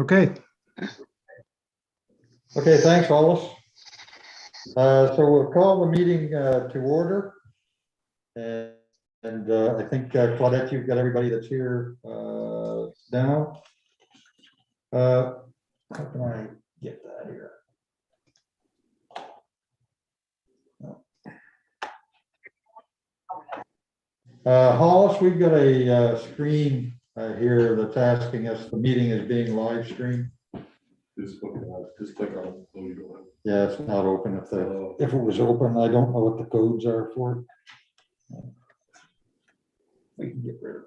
Okay. Okay, thanks, Wallace. So we'll call the meeting to order. And I think Claudette, you've got everybody that's here now. How can I get that here? Hollis, we've got a screen here that's asking us, the meeting is being live streamed. Just click on it. So you don't have- Yeah, it's not open. If it was open, I don't know what the codes are for it. We can get rid of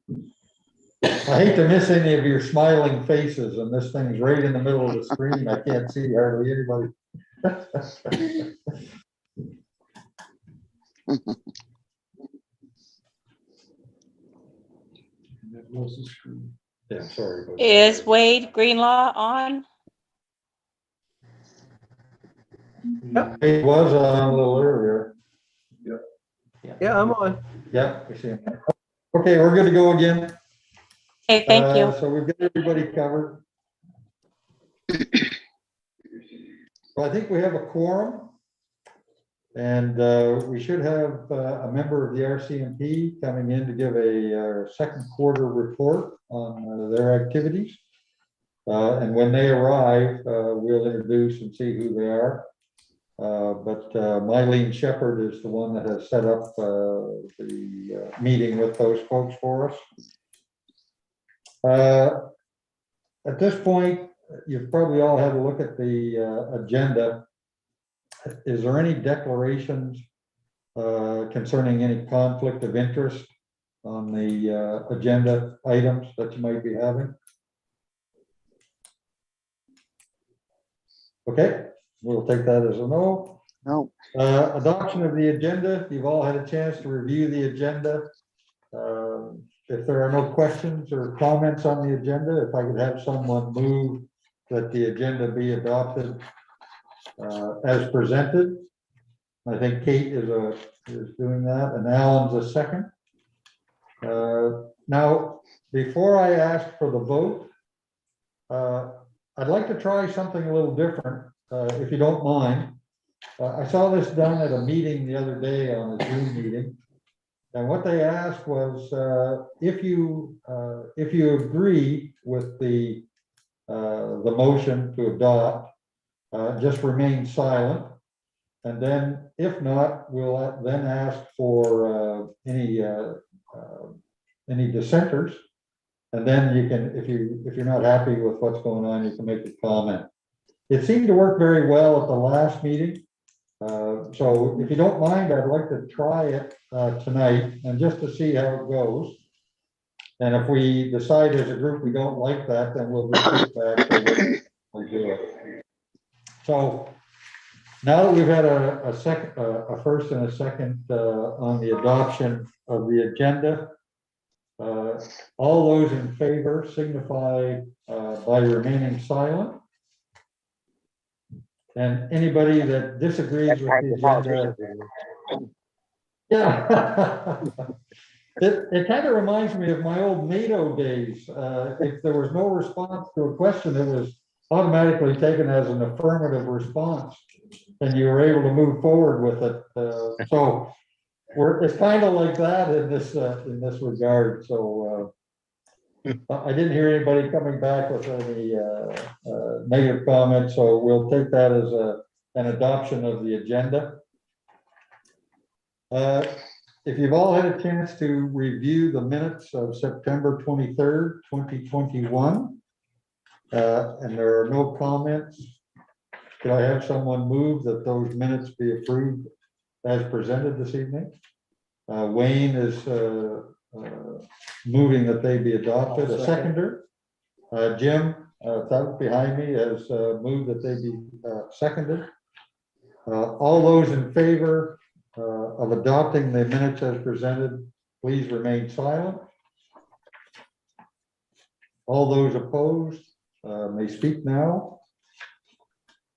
it. I hate to miss any of your smiling faces, and this thing's right in the middle of the screen. I can't see hardly anybody. That was the screen. Yeah, sorry. about that. Is Wade Greenlaw on? It was on a little earlier. Yeah, I'm on. Yeah, we see him. Okay, we're good to go again. Hey, thank you. So we've got everybody covered. So I think we have a quorum. And we should have a member of the RCMP coming in to give a second quarter report on their activities. And when they arrive, we'll introduce and see who they are. But Mylene Shepherd is the one that has set up the meeting with those folks for us. At this point, you've probably all had a look at the agenda. Is there any declarations concerning any conflict of interest on the agenda items that you might be having? Okay, we'll take that as a no. No. Adoption of the agenda. You've all had a chance to review the agenda. If there are no questions or comments on the agenda, if I could have someone move that the agenda be adopted as presented. I think Kate is doing that, and Alan's a second. Now, before I ask for the vote, I'd like to try something a little different, if you don't mind. I saw this done at a meeting the other day on a Zoom meeting, and what they asked was if you agree with the motion to adopt, just remain silent, and then if not, we'll then ask for any dissenters, and then you can, if you're not happy with what's going on, you can make a comment. It seemed to work very well at the last meeting, so if you don't mind, I'd like to try it tonight, and just to see how it goes. And if we decide as a group we don't like that, then we'll repeat back. We'll do it. So now that we've had a first and a second on the adoption of the agenda, all those in favor signify by remaining silent. And anybody that disagrees with the agenda. Yeah. It kind of reminds me of my old NATO days. If there was no response to a question, it was automatically taken as an affirmative response, and you were able to move forward with it. So it's kind of like that in this regard. So I didn't hear anybody coming back with any negative comments, so we'll take that as an adoption of the agenda. If you've all had a chance to review the minutes of September 23rd, 2021, and there are no comments, could I have someone move that those minutes be approved as presented this evening? Wayne is moving that they be adopted. A seconder. Jim, behind me, has moved that they be seconded. All those in favor of adopting the minutes as presented, please remain silent. All those opposed may speak now.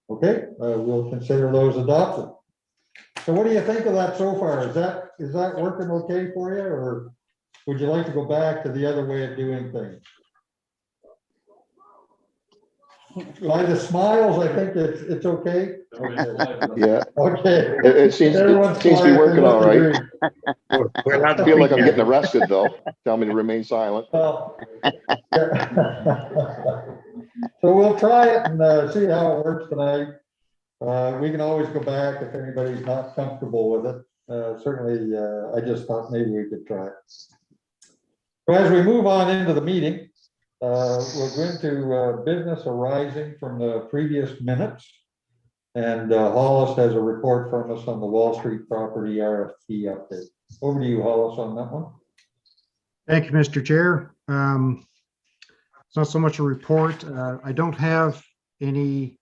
Okay, we'll consider those adopted. So what do you think of that so far? Is that working okay for you, or would you like to go back to the other way of doing things? By the smiles, I think it's okay. Yeah, Okay. it seems to Everyone's be quiet, working they all right. agree. We're allowed to I feel like speak I'm now. getting arrested though. Tell me to remain silent. Well, so we'll try it and see how it works tonight. We can always go back if anybody's not comfortable with it. Certainly, I just thought maybe we could try it. So as we move on into the meeting, we'll go into business arising from the previous minutes. And Hollis has a report from us on the Wall Street property RFP update. Over to you, Hollis, on that one. Thank you, Mr. Chair. It's not so much a report. I don't have any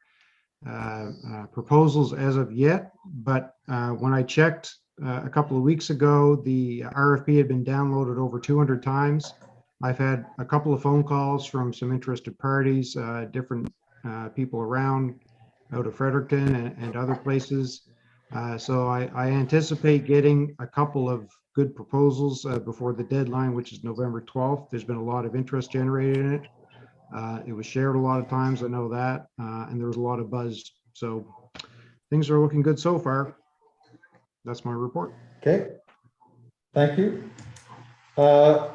proposals as of yet, but when I checked a couple of weeks ago, the RFP had been downloaded over 200 times. I've had a couple of phone calls from some interested parties, different people around out of Fredericton and other places. So I anticipate getting a couple of good proposals before the deadline, which is November 12th. There's been a lot of interest generated in it. It was shared a lot of times, I know that, and there was a lot of buzz. So things are looking good so far. That's my report. Okay, thank you. The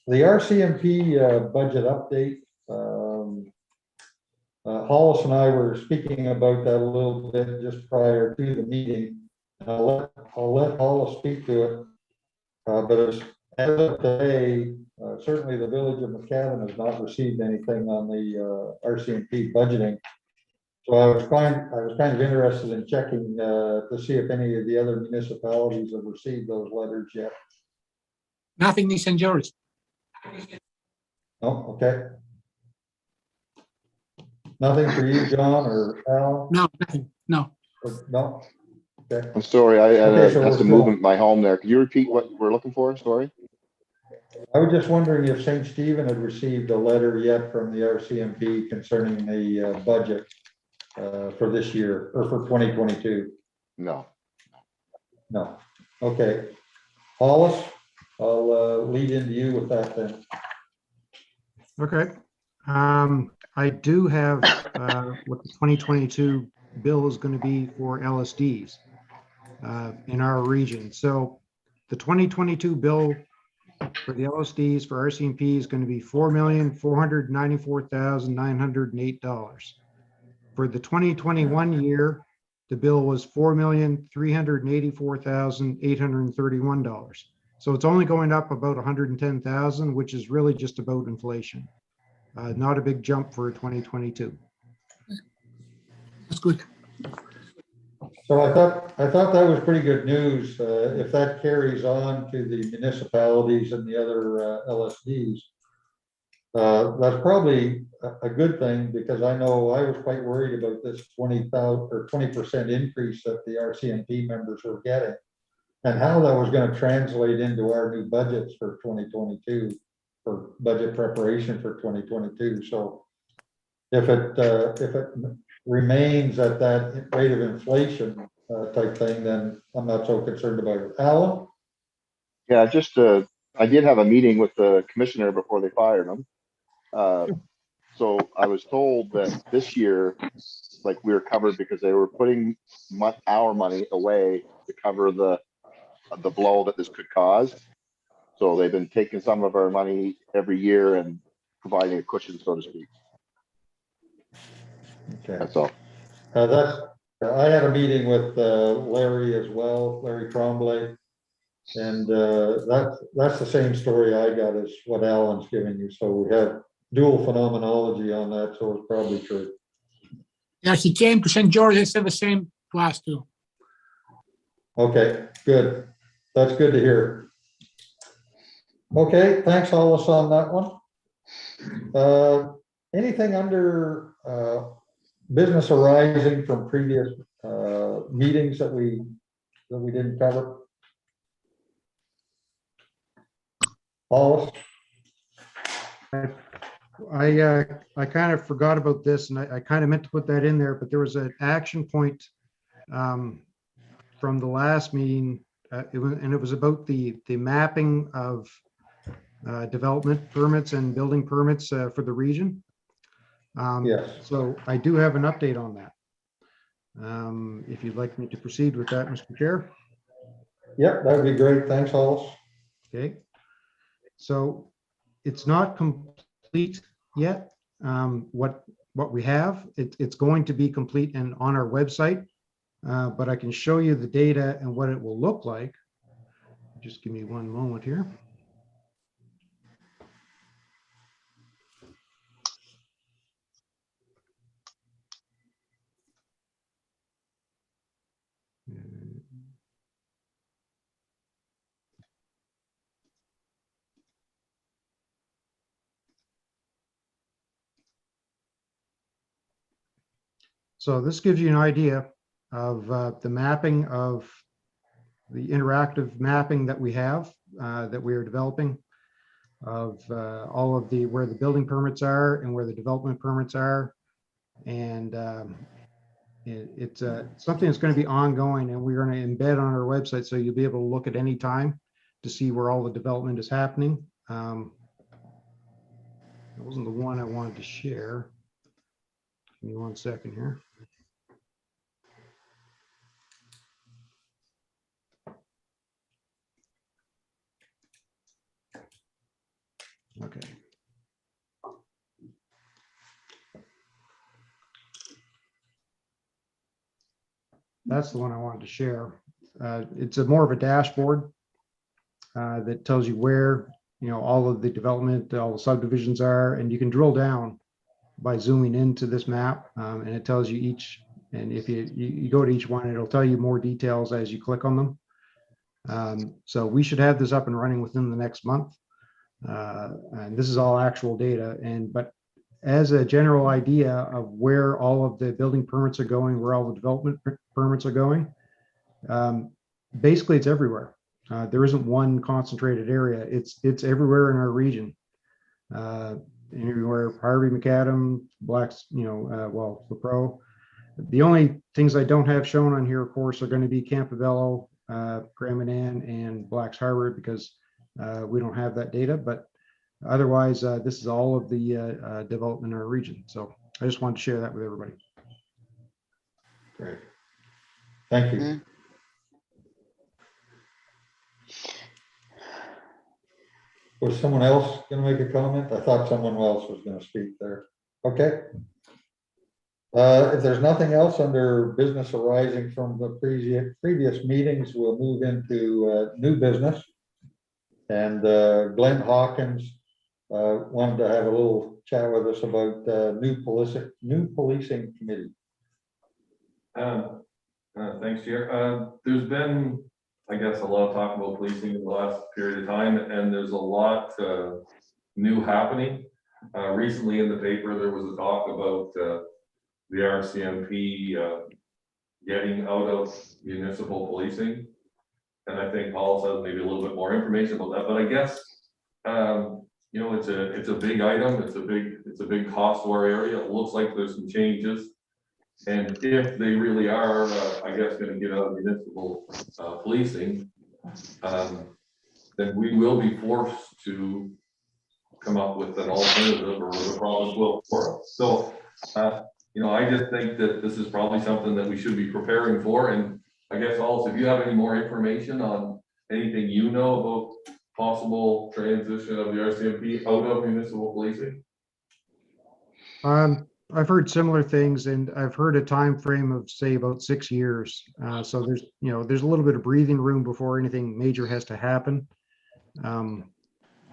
RCMP budget update. Hollis and I were speaking about that a little bit just prior to the meeting. I'll let Hollis speak to it. But as of today, certainly the village of McCadam has not received anything on the RCMP budgeting. So I was kind of interested in checking to see if any of the other municipalities have received those letters yet. Nothing in St. George. No, okay. Nothing for you, John or Al? No, nothing. No. No? Okay. I'm sorry, I Okay, so had we're some still- movement in my home there. Could you repeat what we're looking for? Sorry. I was just wondering if St. Stephen had received a letter yet from the RCMP concerning the budget for this year or for 2022. No. No. Okay. Hollis, I'll lead into you with that then. Okay. I do have what the 2022 bill is going to be for LSDs in our region. So the 2022 bill for the LSDs for RCMP is going to be $4,494,908. For the 2021 year, the bill was $4,384,831. So it's only going up about 110,000, which is really just about inflation. Not a big jump for 2022. That's good. So I thought that was pretty good news. If that carries on to the municipalities and the other LSDs, that's probably a good thing, because I know I was quite worried about this 20,000 or 20% increase that the RCMP members were getting, and how that was going to translate into our new budgets for 2022, for budget preparation for 2022. So if it remains at that rate of inflation type thing, then I'm not so concerned about it. Alan? Yeah, just I did have a meeting with the commissioner before they fired him. So I was told that this year, like, we were covered because they were putting our money away to cover the blow that this could cause. So they've been taking some of our money every year and providing a cushion, so to speak. Okay. That's all. I had a meeting with Larry as well, Larry Tremblay, and that's the same story I got as what Alan's giving you. So we have dual phenomenology on that, so it's probably true. Yeah, he came to St. George and said the same to us too. Okay, good. That's good to hear. Okay, thanks, Hollis, on that one. Anything under business arising from previous meetings that we didn't cover? Hollis? I kind of forgot about this, and I kind of meant to put that in there, but there was an action point from the last meeting, and it was about the mapping of development permits and building permits for the region. Yes. So I do have an update on that. If you'd like me to proceed with that, Mr. Chair. Yep, that would be great. Thanks, Hollis. Okay. So it's not complete yet. What we have, it's going to be complete and on our website, but I can show you the data and what it will look like. Just give me one moment here. So this gives you an idea of the mapping of the interactive mapping that we have, that we are developing, of all of the, where the building permits are and where the development permits are. And it's something that's going to be ongoing, and we're going to embed on our website, so you'll be able to look at any time to see where all the development is happening. That wasn't the one I wanted to share. Give me 1 second here. Okay. That's the one I wanted to share. It's a more of a dashboard that tells you where, all of the development, all the subdivisions are, and you can drill down by zooming into this map, and it tells you each. And if you go to each one, it'll tell you more details as you click on them. So we should have this up and running within the next month. And this is all actual data. But as a general idea of where all of the building permits are going, where all the development permits are going, basically it's everywhere. There isn't one concentrated area. It's everywhere in our region. Anywhere, Harvey, McAdam, Blacks, well, the Pro. The only things I don't have shown on here, of course, are going to be Campobello, Graminan, and Blacks Harbor, because we don't have that data. But otherwise, this is all of the development in our region. So I just wanted to share that with everybody. Great. Thank you. Was someone else going to make a comment? I thought someone else was going to speak there. Okay. If there's nothing else under business arising from the previous meetings, we'll move into new business. And Glenn Hawkins wanted to have a little chat with us about new policing committee. Thanks, Chair. There's been, I guess, a lot of talk about policing in the last period of time, and there's a lot new happening. Recently in the paper, there was a talk about the RCMP getting out of municipal policing. And I think Paul says maybe a little bit more information about that, but I guess, it's a big item. It's a big cost to our area. It looks like there's some changes. And if they really are, I guess, going to get out of municipal policing, then we will be forced to come up with an alternative, or the province will for us. So, I just think that this is probably something that we should be preparing for. And I guess also, if you have any more information on anything about possible transition of the RCMP out of municipal policing. I've heard similar things, and I've heard a time frame of, say, about 6 years. So there's a little bit of breathing room before anything major has to happen.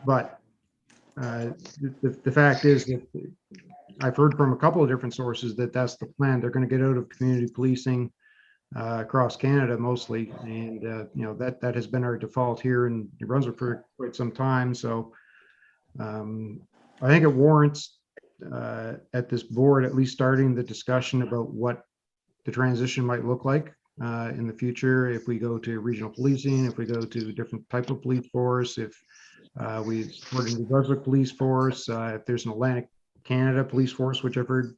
But the fact is that I've heard from a couple of different sources that that's the plan. They're going to get out of community policing across Canada mostly, and that has been our default here in New Brunswick for quite some time. So I think it warrants at this board at least starting the discussion about what the transition might look like in the future, if we go to regional policing, if we go to a different type of police force, if we support a New Brunswick police force, if there's an Atlantic Canada police force, which I've heard,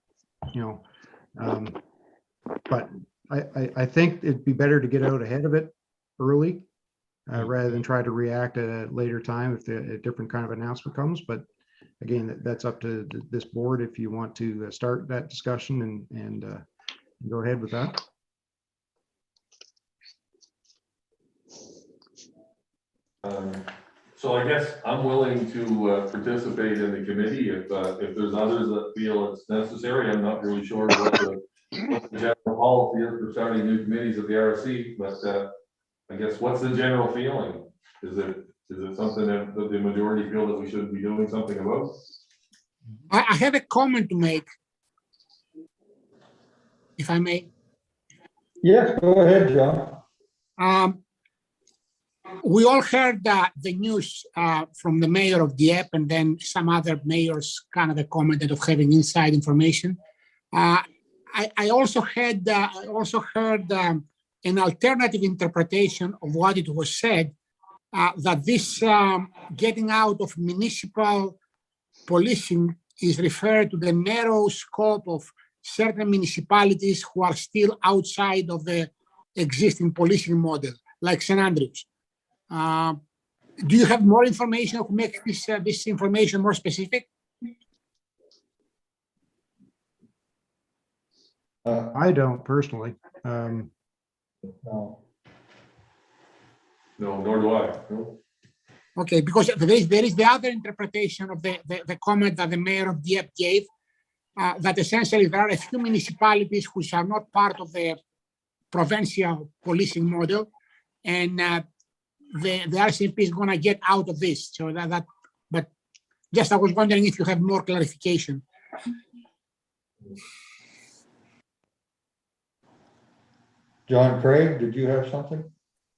but I think it'd be better to get out ahead of it early rather than try to react at a later time if a different kind of announcement comes. But again, that's up to this board if you want to start that discussion and go ahead with that. So I guess I'm willing to participate in the committee if there's others that feel it's necessary. I'm not really sure what the general policy is for starting new committees at the RSC, but I guess what's the general feeling? Is it something that the majority feel that we should be doing something about? I have a comment to make, if I may. Yes, go ahead, John. We all heard the news from the mayor of Dieppe, and then some other mayors kind of commented of having inside information. I also heard an alternative interpretation of what it was said, that this getting out of municipal policing is referred to the narrow scope of certain municipalities who are still outside of the existing policing model, like St. Andrews. Do you have more information or make this information more specific? I don't personally. No. No, nor do I. No. Okay, because there is the other interpretation of the comment that the mayor of Dieppe gave, that essentially there are a few municipalities which are not part of the provincial policing model, and the RCMP is going to get out of this. So but just I was wondering if you have more clarification. John Craig, did you have something?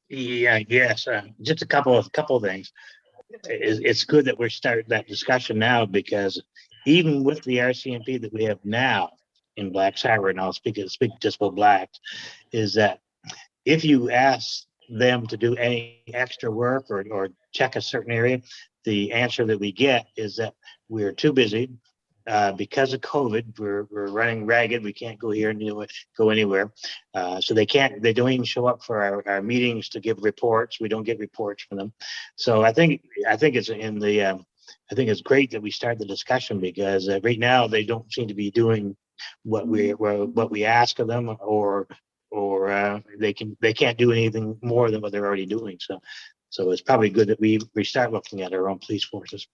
Yeah, yes, just a couple of things. It's good that we're starting that discussion now, because even with the RCMP that we have now in Blacks Harbor, and I'll speak just about Blacks, is that if you ask them to do any extra work or check a certain area, the answer that we get is that we're too busy. Because of COVID, we're running ragged. We can't go here and go anywhere. So they don't even show up for our meetings to give reports. We don't get reports from them. So I think it's I think it's great that we start the discussion, because right now they don't seem to be doing what we ask of them, or they can't do anything more than what they're already doing. So it's probably good that we start looking at our own police forces.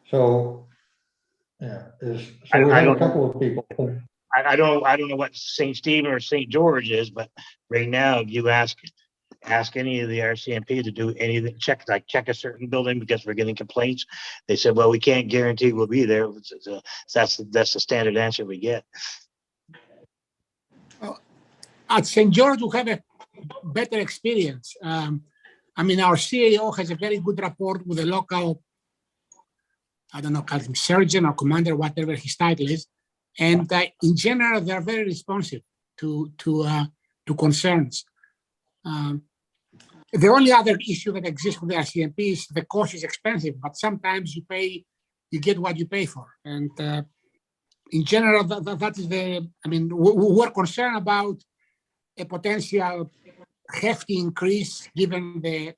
So, yeah, we have a couple of people. I don't know what St. Stephen or St. George is, but right now, if you ask any of the RCMP to do anything, check a certain building because we're getting complaints, they said, well, we can't guarantee we'll be there. That's the standard answer we get. At St. George, we have a better experience. I mean, our CAO has a very good rapport with the local, I don't know, call him surgeon or commander, whatever his title is. And in general, they're very responsive to concerns. The only other issue that exists with the RCMP is the cost is expensive, but sometimes you get what you pay for. And in general, that is we're concerned about a potential hefty increase given the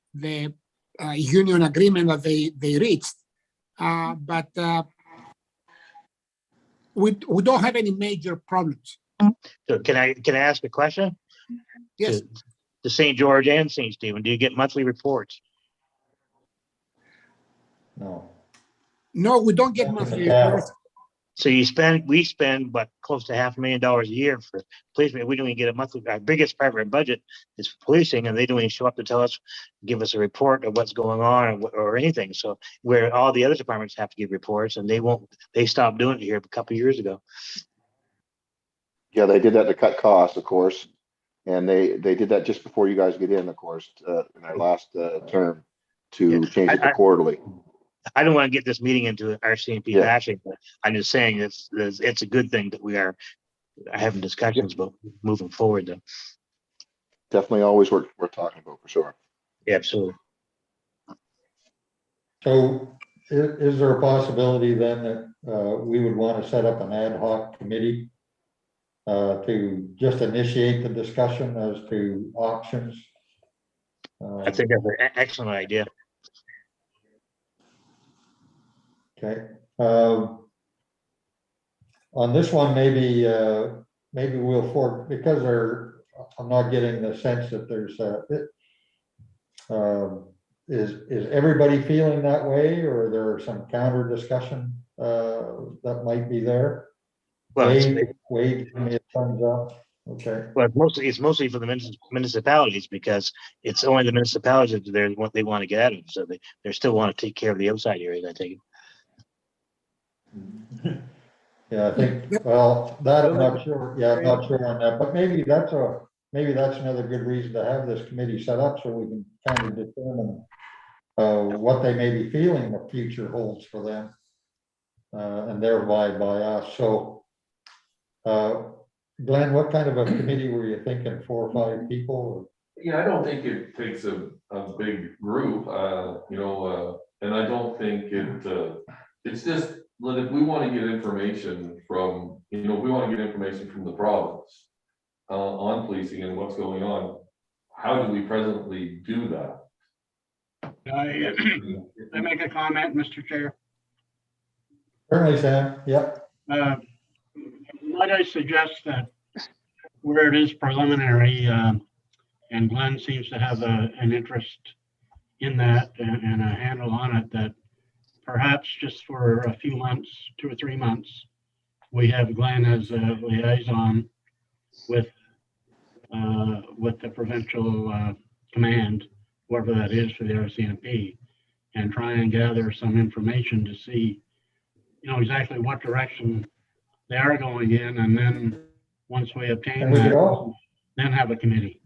union agreement that they reached. But we don't have any major problems. So can I ask a question? Yes. To St. George and St. Stephen, do you get monthly reports? No. No, we don't get monthly reports. So we spend but close to $500,000 a year for policemen. We don't even get a monthly. Our biggest part of our budget is for policing, and they don't even show up to tell us, give us a report of what's going on or anything. So where all the other departments have to give reports, and they stopped doing it here a couple of years ago. Yeah, they did that to cut costs, of course. And they did that just before you guys get in, of course, in our last term to change it to quarterly. I don't want to get this meeting into RCMP bashing, but I'm just saying it's a good thing that we are having discussions about moving forward. Though. Definitely always worth talking about, for sure. Yeah, absolutely. So is there a possibility then that we would want to set up an ad hoc committee to just initiate the discussion as to options. I think that's an excellent idea. Okay. On this one, maybe we'll because I'm not getting the sense that there's is everybody feeling that way, or there are some counter discussion that might be there? Well, Wade, give me a thumbs up. Okay. well, it's mostly for the municipalities, because it's only the municipalities that they're what they want to get out of it. So they still want to take care of the outside areas, I think. Yeah, I think, well, that I'm not sure. Yeah, I'm not sure on that, but maybe that's another good reason to have this committee set up, so we can kind of determine what they may be feeling the future holds for them, and thereby by us. So, Glenn, what kind of a committee were you thinking? 4 or 5 people? Yeah, I don't think it takes a big group, and I don't think it's just that if we want to get information from, if we want to get information from the province on policing and what's going on, how do we presently do that? I make a comment, Mr. Chair? Certainly, Sam. Yep. Might I suggest that where it is preliminary, and Glenn seems to have an interest in that and a handle on it, that perhaps just for a few months, 2 or 3 months, we have Glenn as a liaison with the provincial command, whoever that is for the RCMP, and try and gather some information to see, exactly what direction they are going in, and then once we obtain And we could that, also, then have a committee.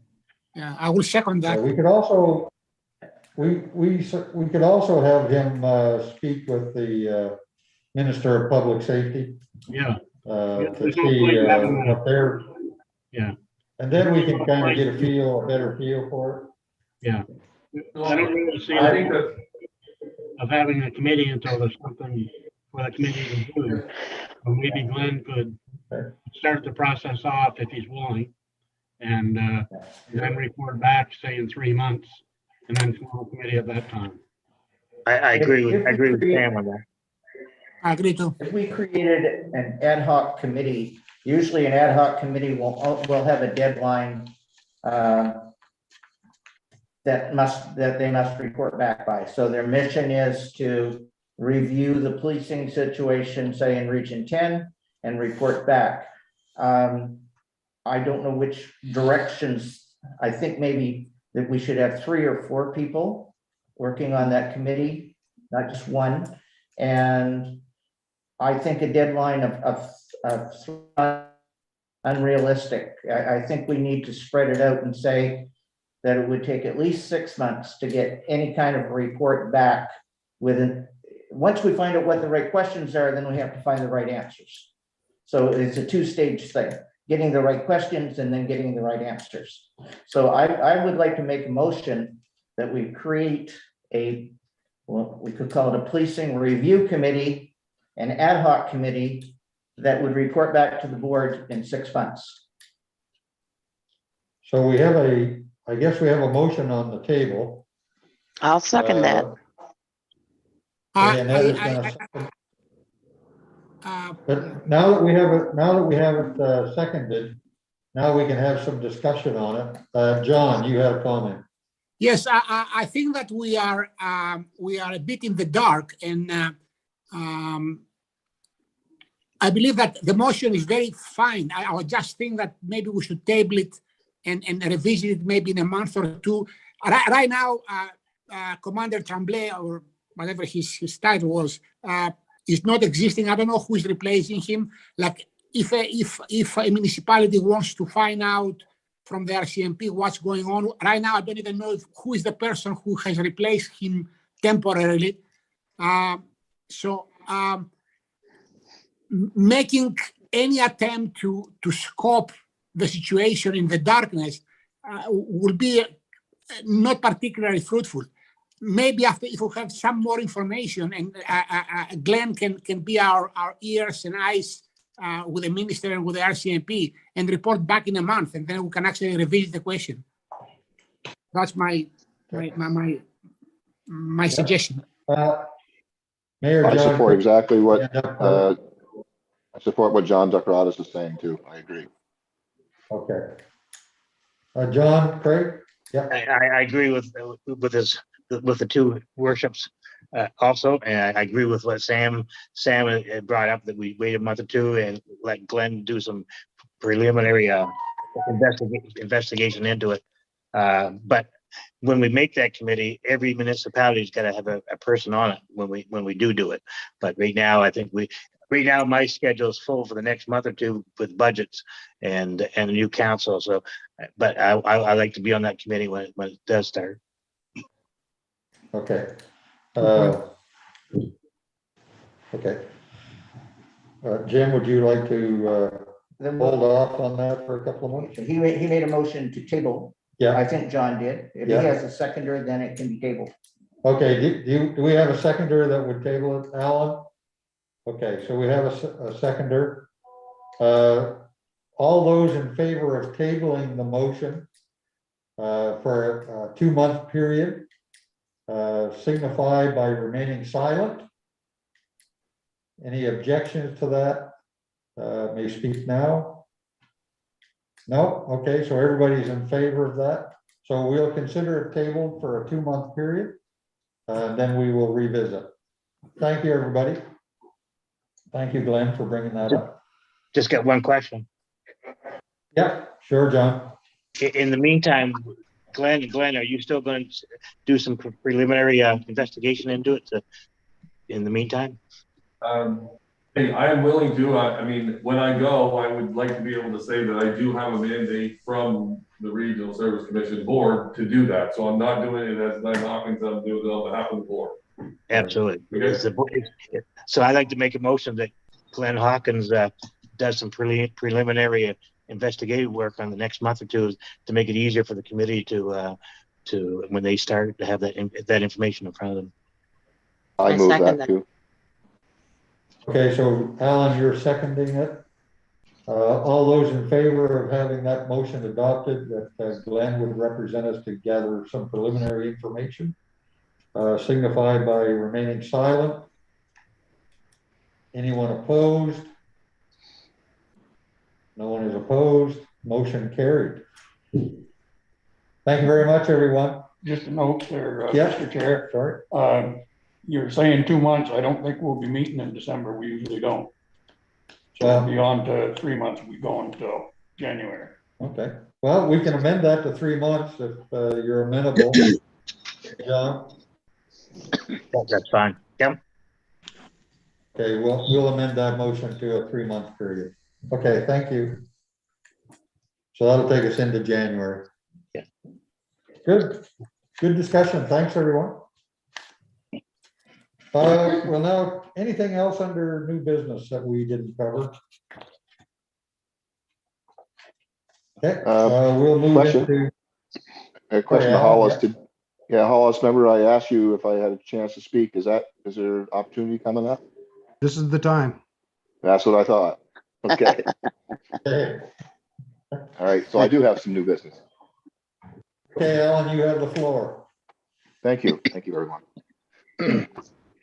Yeah, I will second that. we could also, we could also have him speak with the Minister of Public Safety. Yeah. To There's no see point having what they're. Yeah. And then we can kind of get a better feel for Yeah. I don't really see I think that of having a committee until there's something for the committee to do. Or maybe Glenn could start the process off if he's willing, and then report back, say in 3 months, and then form a committee at that time. I agree with Sam on that. I agree too. If we created an ad hoc committee, usually an ad hoc committee will have a deadline that they must report back by. So their mission is to review the policing situation, say in Region 10, and report back. I don't know which directions. I think maybe that we should have 3 or 4 people working on that committee, not just one. And I think a deadline of unrealistic. I think we need to spread it out and say that it would take at least 6 months to get any kind of report back within. Once we find out what the right questions are, then we have to find the right answers. So it's a 2-stage thing, getting the right questions and then getting the right answers. So I would like to make a motion that we create we could call it a policing review committee, an ad hoc committee that would report back to the board in 6 months. So we have I guess we have a motion on the table. I'll second that. And Ed is gonna- But now that we have it seconded, now we can have some discussion on it. John, you had a comment. Yes, I think that we are a bit in the dark, and I believe that the motion is very fine. I would just think that maybe we should table it and revisit it maybe in a month or 2. Right now, Commander Tremblay, or whatever his title was, is not existing. I don't know who is replacing him. Like if a municipality wants to find out from the RCMP what's going on right now, I don't even know who is the person who has replaced him temporarily. Making any attempt to scope the situation in the darkness will be not particularly fruitful. Maybe after, if we have some more information, and Glenn can be our ears and eyes with the minister and with the RCMP and report back in a month, and then we can actually revisit the question. That's my suggestion. Mayor I John. support exactly what, Yeah, I support what John Duckratis is saying too. I agree. Okay. John, Craig? Yeah. I agree with the two worships also, and I agree with what Sam had brought up, that we wait a month or two and let Glenn do some preliminary investigation into it. But when we make that committee, every municipality's got to have a person on it when we do it. But right now, I think right now my schedule is full for the next month or two with budgets and a new council. So, but I like to be on that committee when it does start. Okay. Okay. Jim, would you like to hold off on that for a couple of months? He made a motion to table. Yeah. I think John did. If he Yeah. has a seconder, then it can be tabled. Okay, do we have a seconder that would table it, Alan? Okay, so we have a seconder. All those in favor of tabling the motion for a 2-month period signify by remaining silent. Any objections to that? May speak now. No? Okay, so everybody's in favor of that. So we'll consider it tabled for a 2-month period. Then we will revisit. Thank you, everybody. Thank you, Glenn, for bringing that up. Just got one question. Yeah, sure, John. In the meantime, Glenn, are you still going to do some preliminary investigation into it in the meantime? Hey, I am willing to. I mean, when I go, I would like to be able to say that I do have a mandate from the Regional Service Commission Board to do that. So I'm not doing it as Glenn Hawkins, I'm doing it on behalf of the board. Absolutely. Okay. So I'd like to make a motion that Glenn Hawkins does some preliminary investigative work on the next month or two to make it easier for the committee to when they start to have that information in front of them. I move that too. Okay, so Alan, you're seconding it. All those in favor of having that motion adopted, that Glenn would represent us to gather some preliminary information, signify by remaining silent. Anyone opposed? No one is opposed. Motion carried. Thank you very much, everyone. Just a note there, Yeah. Mr. Chair. Sorry. You're saying 2 months. I don't think we'll be meeting in December. We usually don't. So Well- beyond 3 months, we go until January. Okay. Well, we can amend that to 3 months if you're amenable. John? That's fine. Yep. Okay, we'll amend that motion to a 3-month period. Okay, thank you. So that'll take us into January. Yeah. Good discussion. Thanks, everyone. Well, now, anything else under new business that we didn't cover? Okay, we'll move Question. into. A question to Hollis. Hollis, remember I asked you if I had a chance to speak. Is there opportunity coming up? This is the time. That's what I thought. Okay. Okay, All right. So I do have some new business. Alan, you have the floor. Thank you. Thank you very much.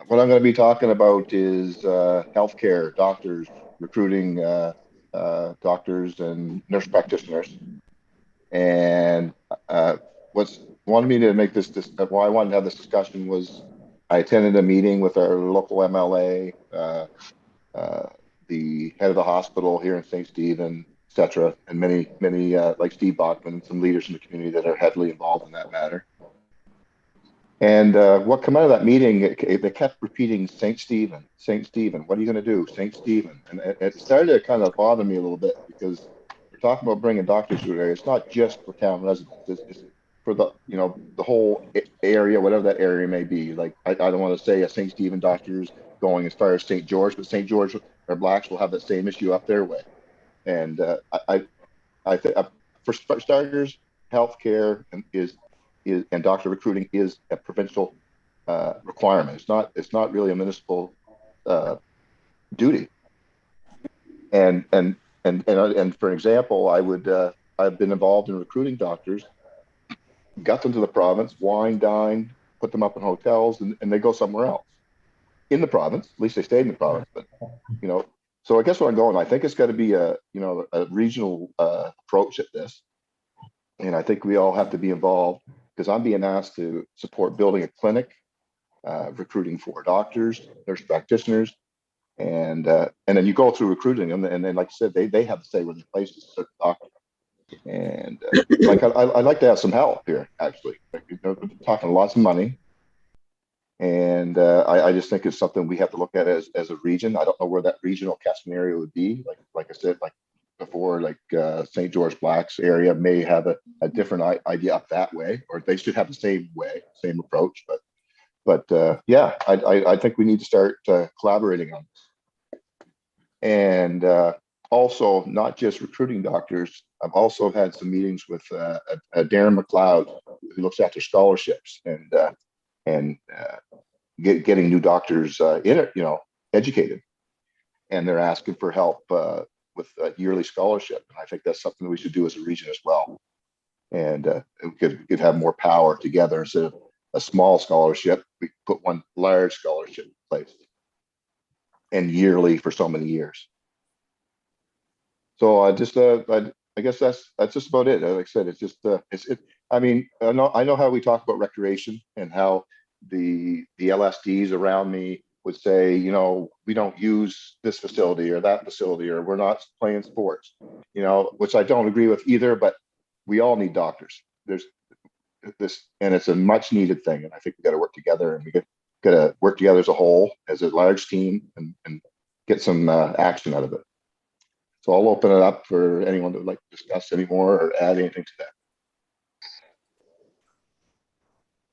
What I'm going to be talking about is healthcare, doctors, recruiting doctors and nurse practitioners. And what's wanted me to make this, why I wanted to have this discussion was I attended a meeting with our local MLA, the head of the hospital here in St. Stephen, et cetera, and many like Steve Bachman, some leaders in the community that are heavily involved in that matter. And what came out of that meeting, they kept repeating St. Stephen, St. Stephen. What are you going to do, St. Stephen? And it started to kind of bother me a little bit because we're talking about bringing doctors to an area. It's not just for town residents. It's for the the whole area, whatever that area may be. Like I don't want to say a St. Stephen doctor's going as far as St. George, but St. George or Blacks will have that same issue up their way. And I think for starters, healthcare and doctor recruiting is a provincial requirement. It's not really a municipal duty. And for example, I've been involved in recruiting doctors, got them to the province, wine, dine, put them up in hotels, and they go somewhere else in the province. At least they stayed in the province, but so I guess where I'm going, I think it's got to be a regional approach at this, and I think we all have to be involved because I'm being asked to support building a clinic, recruiting for doctors, nurse practitioners, and then you go through recruiting them, and then like I said, they have to say when they place a certain doctor, and like I'd like to have some help here actually. Like, we're talking lots of money. And I just think it's something we have to look at as a region. I don't know where that regional catchment area would be. Like I said, like before, like St. George Black's area may have a different idea up that way, or they should have the same way, same approach. But yeah, I think we need to start collaborating on this. And also, not just recruiting doctors. I've also had some meetings with Darren McLeod, who looks after scholarships and getting new doctors educated, and they're asking for help with a yearly scholarship, and I think that's something we should do as a region as well, and we could have more power together. Instead of a small scholarship, we put one large scholarship in place, and yearly for so many years. So I guess that's just about it. Like I said, it's just I mean, I know how we talk about recreation and how the LSDs around me would say, we don't use this facility or that facility, or we're not playing sports, which I don't agree with either, but we all need doctors. There's this, and it's a much needed thing. And I think we got to work together, and we got to work together as a whole, as a large team, and get some action out of it. So I'll open it up for anyone that would like to discuss any more or add anything to that.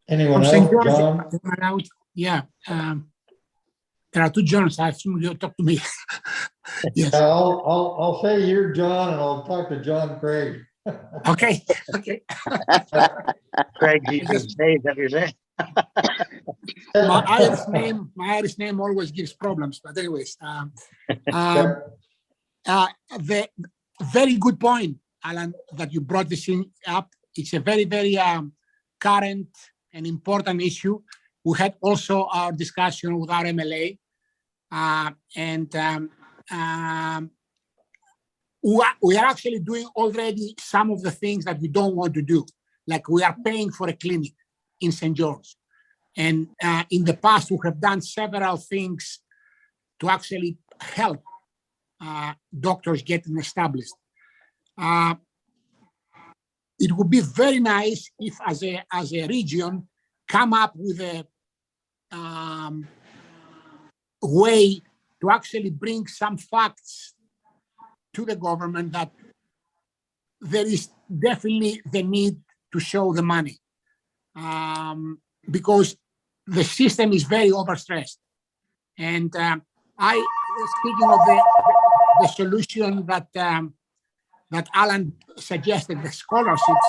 Anyone From St. else, George, John? yeah. There are two Johns. I assume you'll talk to me. Yes. I'll say you're John, and I'll talk to John Craig. Okay. Craig, you can say that you're saying. My Irish name always gives problems. But anyways, the very good point, Alan, that you brought this thing up. It's a very, very current and important issue. We had also our discussion with our MLA, we are actually doing already some of the things that we don't want to do. Like we are paying for a clinic in St. George. And in the past, we have done several things to actually help doctors getting established. It would be very nice if, as a region, come up with a way to actually bring some facts to the government that there is definitely the need to show the money, because the system is very overstressed. And speaking of the solution that Alan suggested, the scholarships,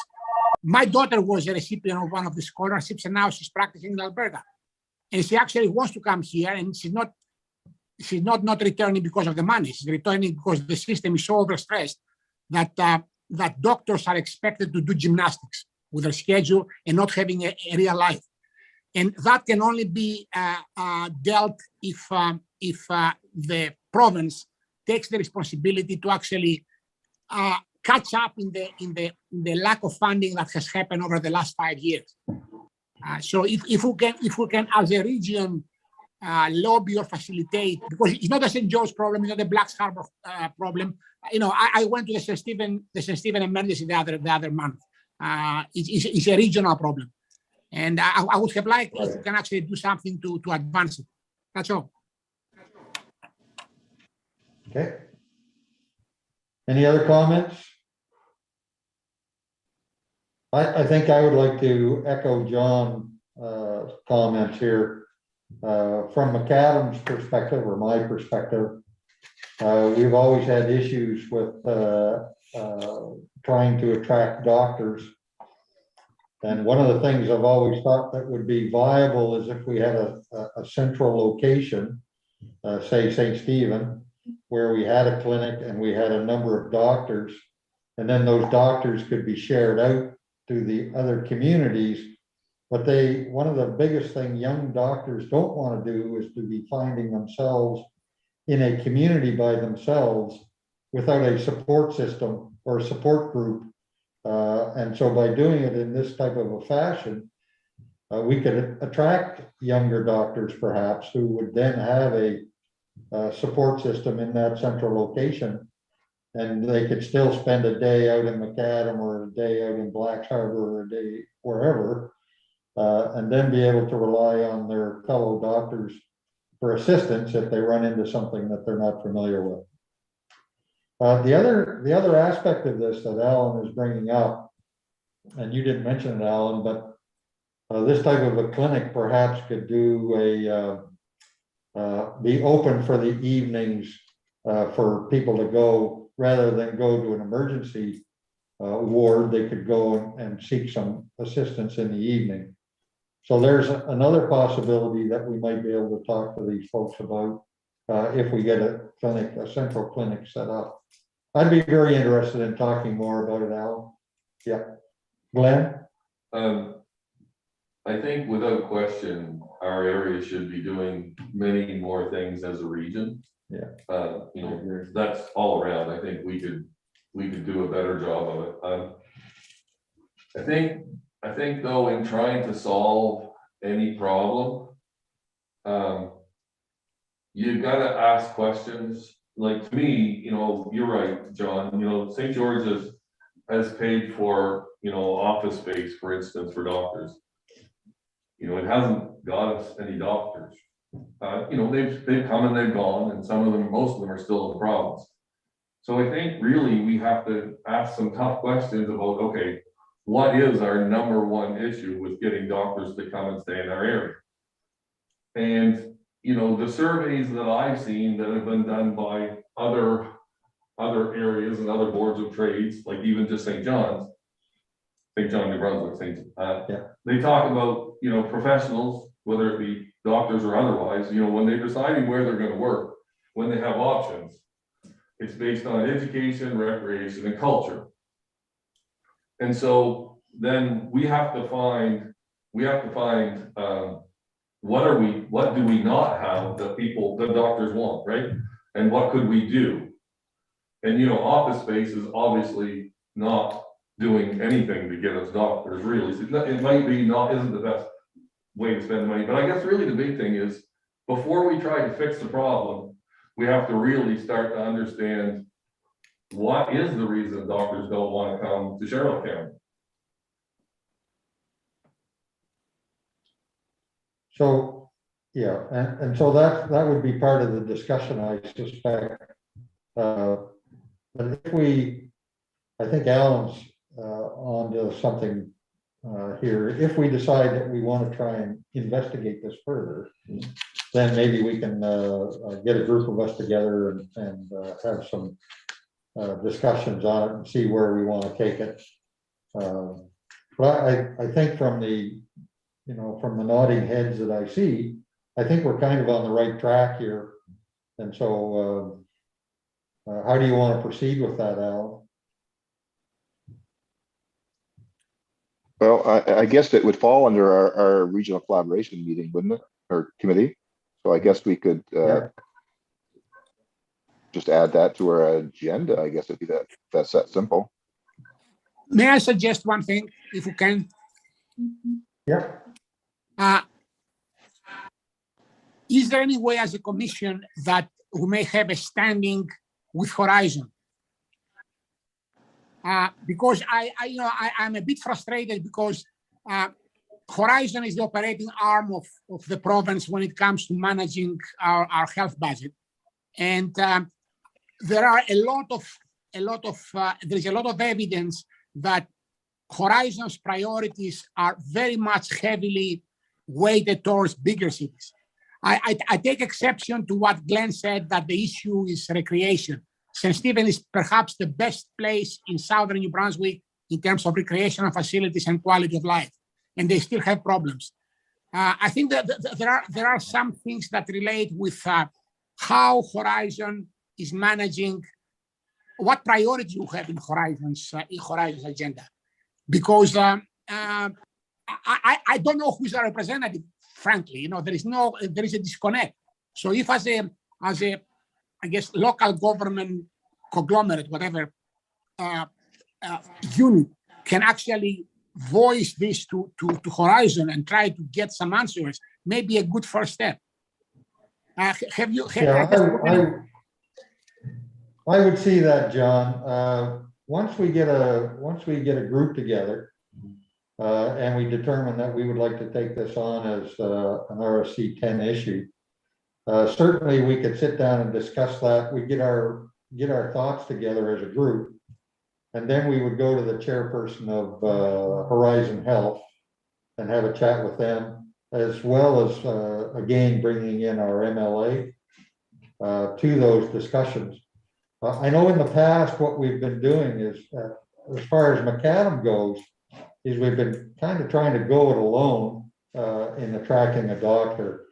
my daughter was a recipient of one of the scholarships, and now she's practicing in Alberta. And she actually wants to come here, and she's not returning because of the money. She's returning because the system is so overstressed that that doctors are expected to do gymnastics with their schedule and not having a real life. And that can only be dealt if the province takes the responsibility to actually catch up in the lack of funding that has happened over the last 5 years. So if we can as a region lobby or facilitate, because it's not a St. George problem, it's not a Blacks Harbor problem. I went to the St. Stephen emergency the other month. It's a regional problem, and I would have liked if we can actually do something to advance it. That's all. Okay. Any other comments? I think I would like to echo John's comments here. From McAdam's perspective, or my perspective, we've always had issues with trying to attract doctors. And one of the things I've always thought that would be viable is if we had a central location, say St. Stephen, where we had a clinic and we had a number of doctors, and then those doctors could be shared out to the other communities. But one of the biggest thing young doctors don't want to do is to be finding themselves in a community by themselves without a support system or a support group. And so by doing it in this type of a fashion, we could attract younger doctors perhaps who would then have a support system in that central location. And they could still spend a day out in Macadam or a day out in Blacks Harbor or a day wherever, and then be able to rely on their fellow doctors for assistance if they run into something that they're not familiar with. The other aspect of this that Alan is bringing up, and you didn't mention it, Alan, but this type of a clinic perhaps could do be open for the evenings for people to go, rather than go to an emergency ward. They could go and seek some assistance in the evening. So there's another possibility that we might be able to talk to these folks about if we get a clinic, a central clinic set up. I'd be very interested in talking more about it, Al. Yeah. Glenn? I think without question, our area should be doing many more things as a region. Yeah. You know, that's all around. I think we could do a better job of it. I think though, in trying to solve any problem, you've got to ask questions. Like, to me, you know, you're right, John, you know, St. George's has paid for, you know, office space, for instance, for doctors. You know, it hasn't got us any doctors. You know, they've come and they've gone, and some of them, most of them are still in the province. So I think really we have to ask some tough questions about, okay, what is our number one issue with getting doctors to come and stay in our area? And, you know, the surveys that I've seen that have been done by other areas and other boards of trades, like even just St. John's, St. John, New Brunswick, they talk about, you know, professionals, whether it be doctors or otherwise, you know, when they're deciding where they're going to work, when they have options, it's based on education, recreation, and culture. And so then we have to find what do we not have that the doctors want, right? And what could we do? And, you know, office space is obviously not doing anything to get us doctors, really. So it might be isn't the best way to spend money, but I guess really the big thing is, before we try to fix the problem, we have to really start to understand what is the reason doctors don't want to come to Charlotte County. So, yeah, and so that would be part of the discussion, I suspect. But I think Alan's onto something here. If we decide that we want to try and investigate this further, then maybe we can get a group of us together and have some discussions on it and see where we want to take it. But I think from the nodding heads that I see, I think we're kind of on the right track here. And so how do you want to proceed with that, Alan? Well, I guess it would fall under our regional collaboration meeting, wouldn't it, or committee? So I guess we could just add that to our agenda. I guess it'd be that's that simple. May I suggest one thing, if you can? Yeah. Is there any way as a commission that we may have a standing with Horizon? Because I'm a bit frustrated because Horizon is the operating arm of the province when it comes to managing our health budget, and there are there is a lot of evidence that Horizon's priorities are very much heavily weighted towards bigger cities. I take exception to what Glenn said, that the issue is recreation. St. Stephen is perhaps the best place in southern New Brunswick in terms of recreational facilities and quality of life, and they still have problems. I think that there are some things that relate with how Horizon is managing, what priority you have in Horizon's agenda, because I don't know who's a representative. Frankly, there is a disconnect. So if as a I guess local government conglomerate, whatever unit can actually voice this to Horizon and try to get some answers, maybe a good first step. Have you? I would see that, John. Once we get a group together, and we determine that we would like to take this on as an RSC 10 issue, certainly we could sit down and discuss that. We get our thoughts together as a group, and then we would go to the chairperson of Horizon Health and have a chat with them, as well as again bringing in our MLA to those discussions. I know in the past what we've been doing is, as far as macadam goes, is we've been kind of trying to go it alone in attracting a doctor.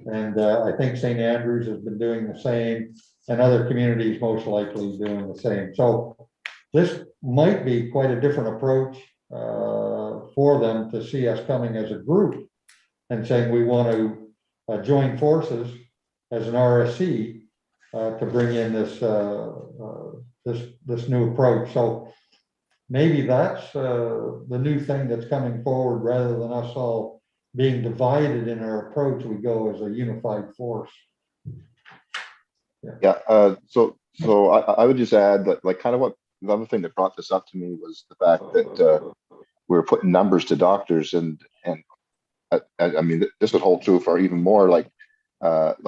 And I think St. Andrews has been doing the same, and other communities most likely doing the same. So this might be quite a different approach for them to see us coming as a group and saying we want to join forces as an RSC to bring in this new approach. So maybe that's the new thing that's coming forward, rather than us all being divided in our approach. We go as a unified force. So I would just add that, like, kind of what the other thing that brought this up to me was the fact that we were putting numbers to doctors, and I mean, this would hold true for even more like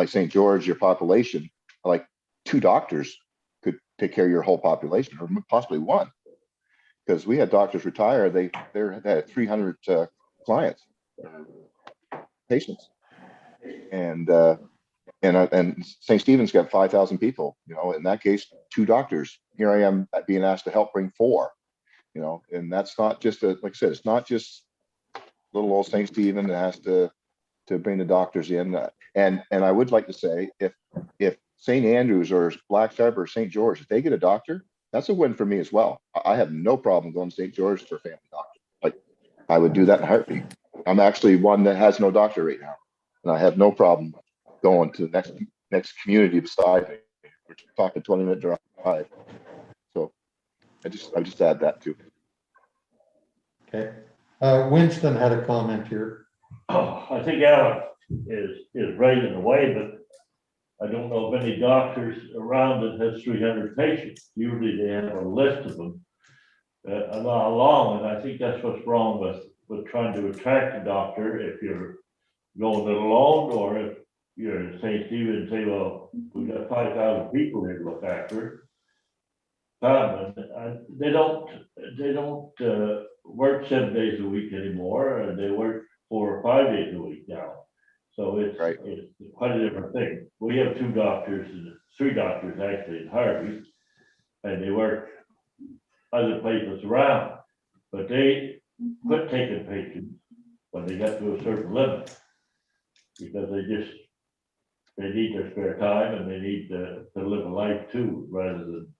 St. George, your population, like 2 doctors could take care of your whole population, or possibly 1, because we had doctors retire. They had 300 clients, patients, and St. Stephen's got 5,000 people. In that case, 2 doctors. Here I am being asked to help bring 4. And that's not just like I said, it's not just little old St. Stephen that has to bring the doctors in. And I would like to say, if St. Andrews or Black Shepherd or St. George, if they get a doctor, that's a win for me as well. I have no problem going to St. George for a family doctor. Like, I would do that in a heartbeat. I'm actually one that has no doctor right now, and I have no problem going to the next community beside me. We're talking 20-minute drive. So I just add that too. Okay. Winston had a comment here. Oh, I think Alan is right in a way, but I don't know of any doctors around that has 300 patients. Usually they have a list of them, a lot long, and I think that's what's wrong with trying to attract a doctor. If you're going it alone, or if you're in St. Stephen and say, well, we got 5,000 people here to look after. And they don't work 7 days a week anymore, and they work 4 or 5 days a week now. So it's quite a different thing. We have 2 doctors, and 3 doctors actually in Harvey, and they work other places around, but they quit taking patients when they get to a certain limit, because they need their spare time, and they need to live a life too, rather than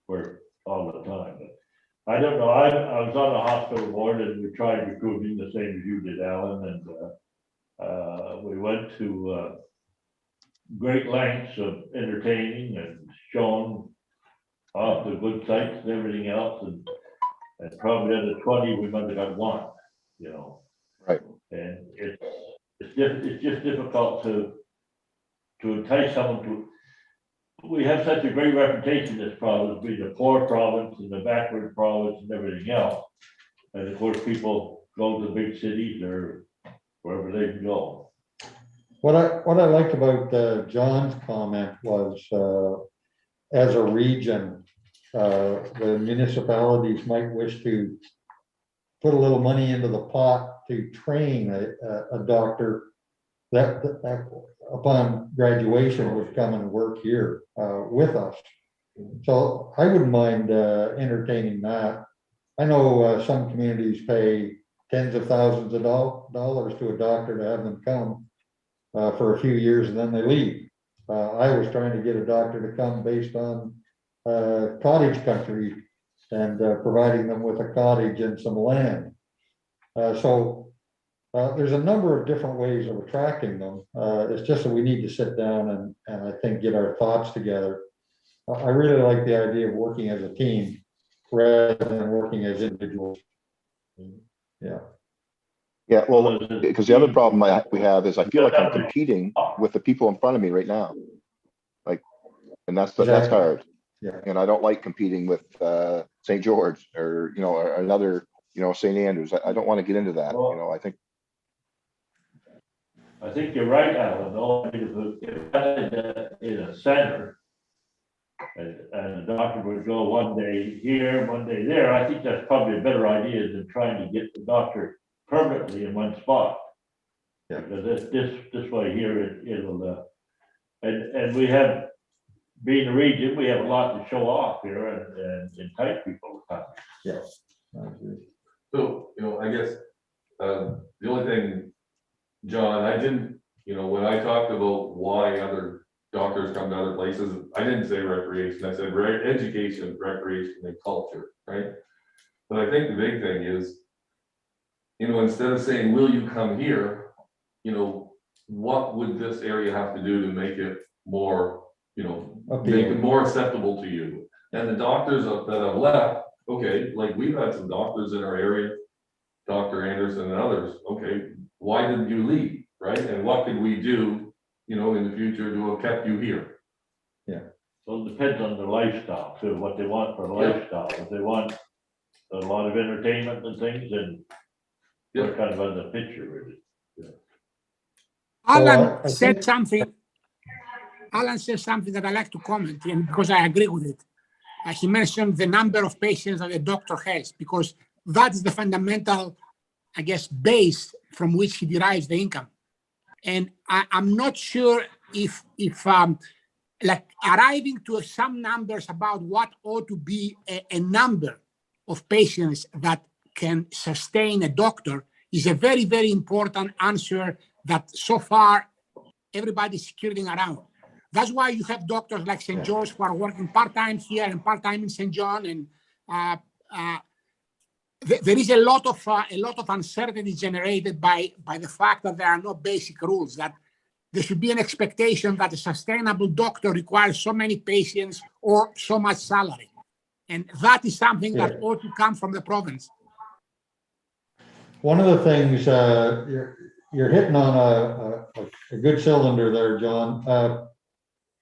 work all the time. But I don't know. I was on the hospital board, and we tried recruiting the same as you did, Alan, and we went to great lengths of entertaining and showing off the good sites and everything else, and probably out of 20 we might have got 1, Right. And it's just difficult to entice someone to. We have such a great reputation in this province, being a poor province and the backward province and everything else. And of course, people go to the big cities or wherever they can go. What I liked about John's comment was, as a region, the municipalities might wish to put a little money into the pot to train a doctor that upon graduation would come and work here with us. So I wouldn't mind entertaining that. I know some communities pay tens of thousands of dollars to a doctor to have them come for a few years, and then they leave. I was trying to get a doctor to come based on cottage country and providing them with a cottage and some land. So there's a number of different ways of attracting them. It's just that we need to sit down and I think get our thoughts together. I really like the idea of working as a team rather than working as individuals. Yeah. Yeah, well, because the other problem we have is I feel like I'm competing with the people in front of me right now. Like, and that's Exactly. hard. Yeah. And I don't like competing with St. George or, you know, or another, you know, St. Andrews. I don't want to get into that, you know, I think you're right, Alan, though, if that in a center, and the doctor would go one day here, one day there, I think that's probably a better idea than trying to get the doctor permanently in one spot. Yeah. Because this way here, it'll, and we have, being a region, we have a lot to show off here and entice people to come. Yeah. I agree. So, you know, I guess, the only thing, John, I didn't, you know, when I talked about why other doctors come to other places, I didn't say recreation, I said education, recreation, and culture, right? But I think the big thing is, you know, instead of saying, will you come here, you know, what would this area have to do to make it more, you know, make it more acceptable to you? And the doctors that have left, okay, like we've had some doctors in our area, Dr. Anderson and others, okay, why didn't you leave, right? And what could we do, you know, in the future to have kept you here? Yeah. So it depends on their lifestyle, too, what they want for a lifestyle. If they want a lot of entertainment and things, and they're kind of on the picture, really. Alan I said think- something. Alan said something that I like to comment, and because I agree with it. He mentioned the number of patients that a doctor has, because that's the fundamental, I guess, base from which he derives the income. And I'm not sure if like arriving to some numbers about what ought to be a number of patients that can sustain a doctor is a very, very important answer that so far everybody's skirting around. That's why you have doctors like St. George who are working part-time here and part-time in St. John, and there is a lot of uncertainty generated by the fact that there are no basic rules, that there should be an expectation that a sustainable doctor requires so many patients or so much salary. And that is something that ought to come from the province. One of the things you're hitting on a good cylinder there, John.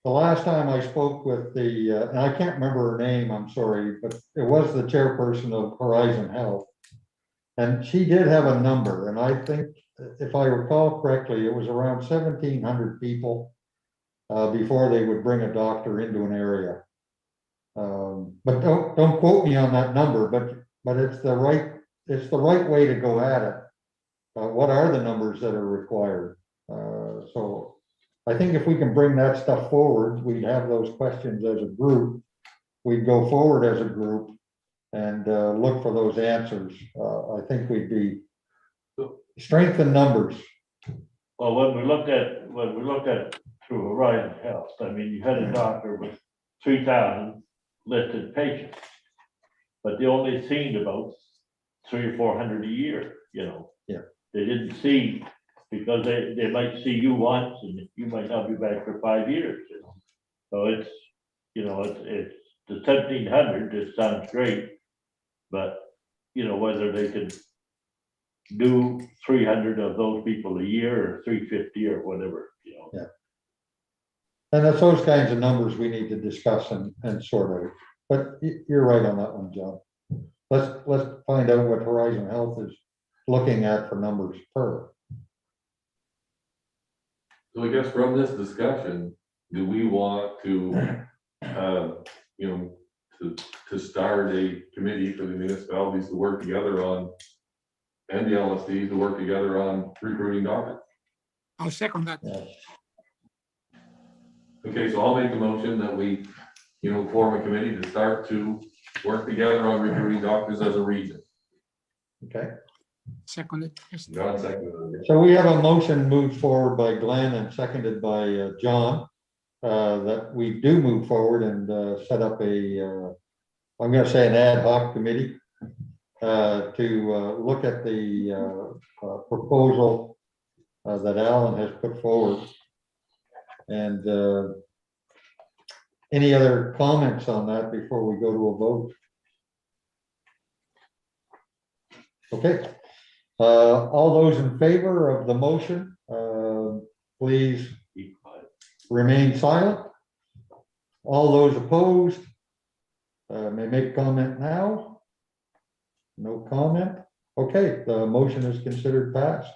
The last time I spoke with and I can't remember her name, I'm sorry, but it was the chairperson of Horizon Health. And she did have a number, and I think, if I recall correctly, it was around 1,700 people before they would bring a doctor into an area. But don't quote me on that number, but it's the right way to go at it. What are the numbers that are required? So I think if we can bring that stuff forward, we'd have those questions as a group. We'd go forward as a group and look for those answers. I think we'd be strength in numbers. Well, when we looked at through Horizon Health, I mean, you had a doctor with 3,000 listed patients, but they only seen about 300 or 400 a year, you know. Yeah. They didn't see, because they might see you once and you might not be back for 5 years, you know. So it's, you know, it's the 1,700, it sounds great, but, you know, whether they could do 300 of those people a year or 350 or whatever, you know. Yeah. And it's those kinds of numbers we need to discuss and sort out. But you're right on that one, John. Let's find out what Horizon Health is looking at for numbers per. So I guess from this discussion, do we want to, you know, to start a committee for the municipalities to work together on, and the LSD to work together on recruiting doctors? I'll second that. Yeah. Okay, so I'll make a motion that we, you know, form a committee to start to work together on recruiting doctors as a region. Okay. Seconded. Yes. John seconded it. So we have a motion moved forward by Glenn and seconded by John. that we do move forward and set up I'm gonna say an ad hoc committee to look at the proposal that Alan has put forward. And any other comments on that before we go to a vote? Okay, all those in favor of the motion, please remain silent. All those opposed may make comment now. No comment. Okay, the motion is considered passed.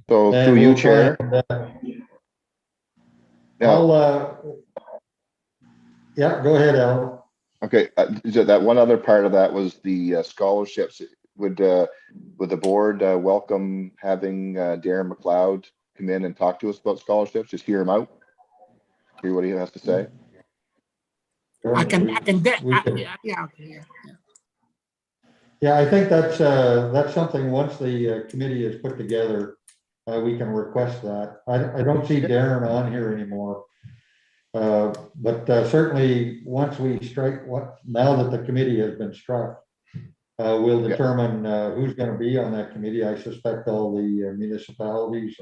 So And through you, we'll try Chair. and, Yeah. Yeah, go ahead, Alan. Okay, so that one other part of that was the scholarships. Would the board welcome having Darren McLeod come in and talk to us about scholarships? Just hear him out, hear what he has to say. I can, Yeah, I think that's something, once the committee is put together, we can request that. I don't see Darren on here anymore. But certainly, once we strike, now that the committee has been struck, we'll determine who's going to be on that committee. I suspect all the municipalities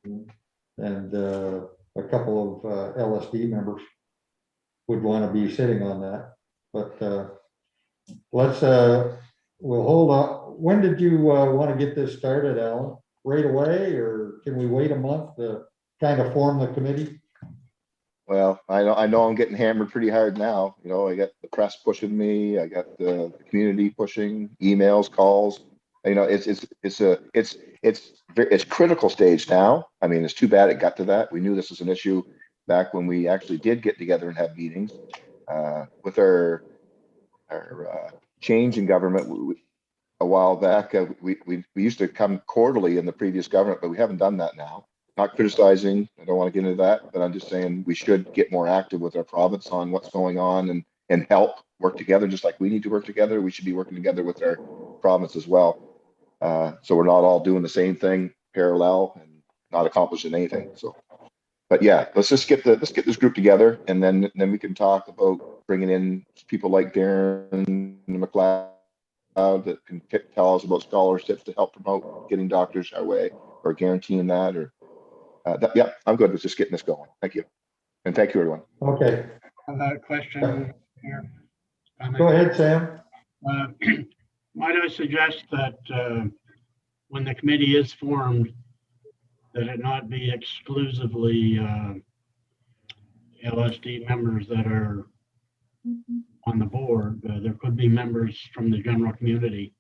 and a couple of LSD members would want to be sitting on that. But we'll hold on. When did you want to get this started, Alan? Right away, or can we wait a month to kind of form the committee? Well, I know I'm getting hammered pretty hard now. You know, I got the press pushing me, I got the community pushing, emails, calls. You know, it's critical stage now. I mean, it's too bad it got to that. We knew this was an issue back when we actually did get together and have meetings. With our change in government a while back, we used to come quarterly in the previous government, but we haven't done that now. Not criticizing, I don't want to get into that, but I'm just saying we should get more active with our province on what's going on and help work together, just like we need to work together. We should be working together with our province as well. So we're not all doing the same thing parallel and not accomplishing anything. So, but yeah, let's get this group together, and then we can talk about bringing in people like Darren McLeod that can tell us about scholarships to help promote getting doctors our way, or guaranteeing that, or yeah, I'm good with just getting this going. Thank you. And thank you, everyone. Okay. Question here. Go ahead, Sam. Might I suggest that when the committee is formed, that it not be exclusively LSD members that are on the board. There could be members from the general community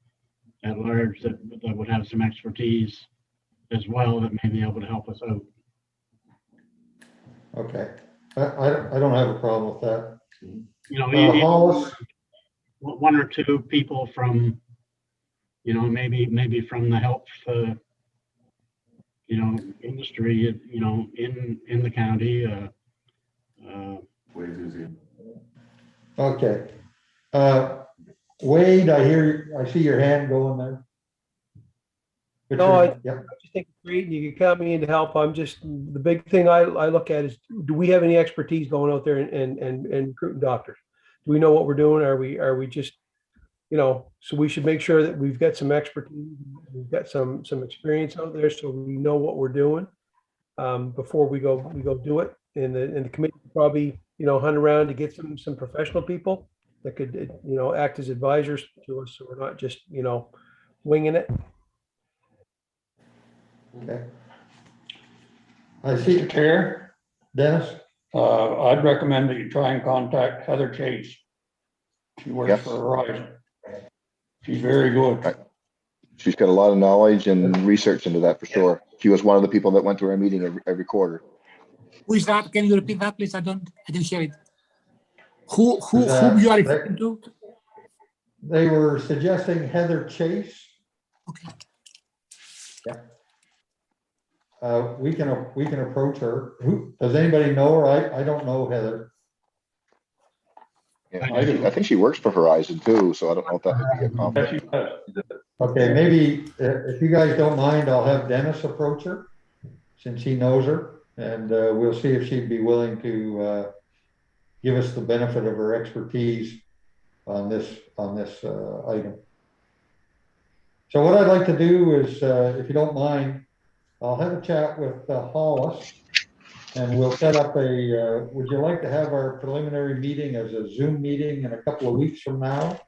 at large that would have some expertise as well, that may be able to help us out. Okay, I don't have a problem with that. You know, Hollis, one or two people from, you know, maybe from the health, you know, industry, you know, in the county. okay. Wade, I see your hand going there. No, I Yeah. just think it's great, and you can count me in to help. I'm just, the big thing I look at is, do we have any expertise going out there and recruiting doctors? Do we know what we're doing? Are we just, you know, so we should make sure that we've got some expertise, we've got some experience out there, so we know what we're doing before we go do it. And the committee probably, you know, hunt around to get some professional people that could, you know, act as advisors to us, so we're not just, you know, winging it. Okay. I see. Mr. Chair, Dennis? I'd recommend that you try and contact Heather Chase. She works for Horizon. She's very good. She's got a lot of knowledge and research into that for sure. She was one of the people that went to our meeting every quarter. Who is that? Can you repeat that, please? I didn't hear it. Whom you are referring to? They were suggesting Heather Chase. Okay. Yeah. We can approach her. Does anybody know her? I don't know Heather. Yeah, I think she works for Horizon too, so I don't know if that would be a conflict. Okay, maybe if you guys don't mind, I'll have Dennis approach her, since he knows her. And we'll see if she'd be willing to give us the benefit of her expertise on this item. So what I'd like to do is, if you don't mind, I'll have a chat with Hollis, and we'll set up a, would you like to have our preliminary meeting as a Zoom meeting in a couple of weeks from now?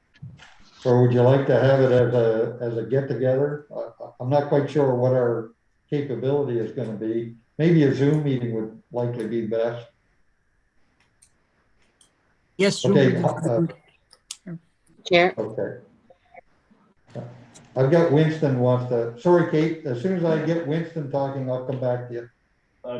Or would you like to have it as a get-together? I'm not quite sure what our capability is going to be. Maybe a Zoom meeting would likely be best. Yes. Zoom Okay. meeting. Chair. Okay. I've got Winston wants to, sorry, Kate, as soon as I get Winston talking, I'll come back to you.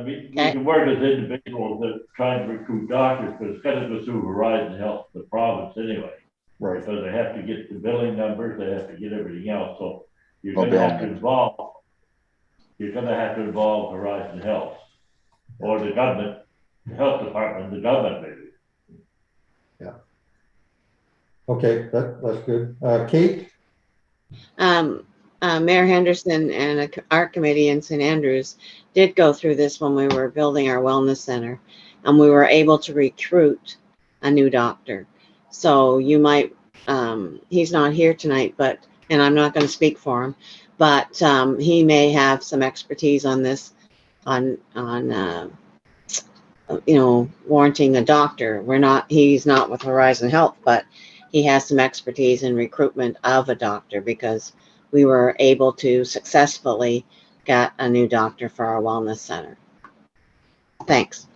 We can work as individuals that try and recruit doctors, but it's got to go through Horizon Health, the province anyway. Right. Because they have to get the billing numbers, they have to get everything else, so you're gonna have to involve, Horizon Health. Or the government, the health department, the government maybe. Yeah. Okay, that's good. Kate? Mayor Henderson and our committee in St. Andrews did go through this when we were building our wellness center, and we were able to recruit a new doctor. So you might, he's not here tonight, but, and I'm not going to speak for him, but he may have some expertise on this, on you know, warranting a doctor. He's not with Horizon Health, but he has some expertise in recruitment of a doctor, because we were able to successfully get a new doctor for our wellness center. Thanks.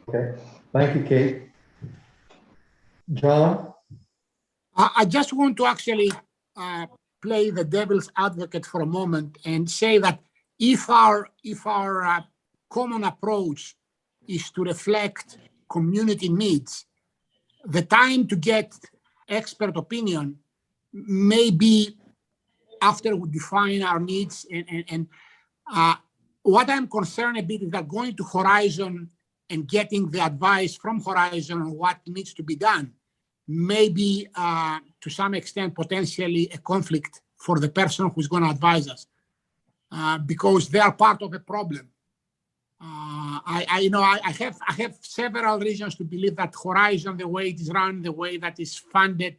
Okay, thank you, Kate. John? I just want to actually play the devil's advocate for a moment and say that if our common approach is to reflect community needs, the time to get expert opinion may be after we define our needs. And what I'm concerned a bit is that going to Horizon and getting the advice from Horizon on what needs to be done may be, to some extent, potentially a conflict for the person who's going to advise us, because they are part of a problem. I have several reasons to believe that Horizon, the way it is run, the way that it's funded,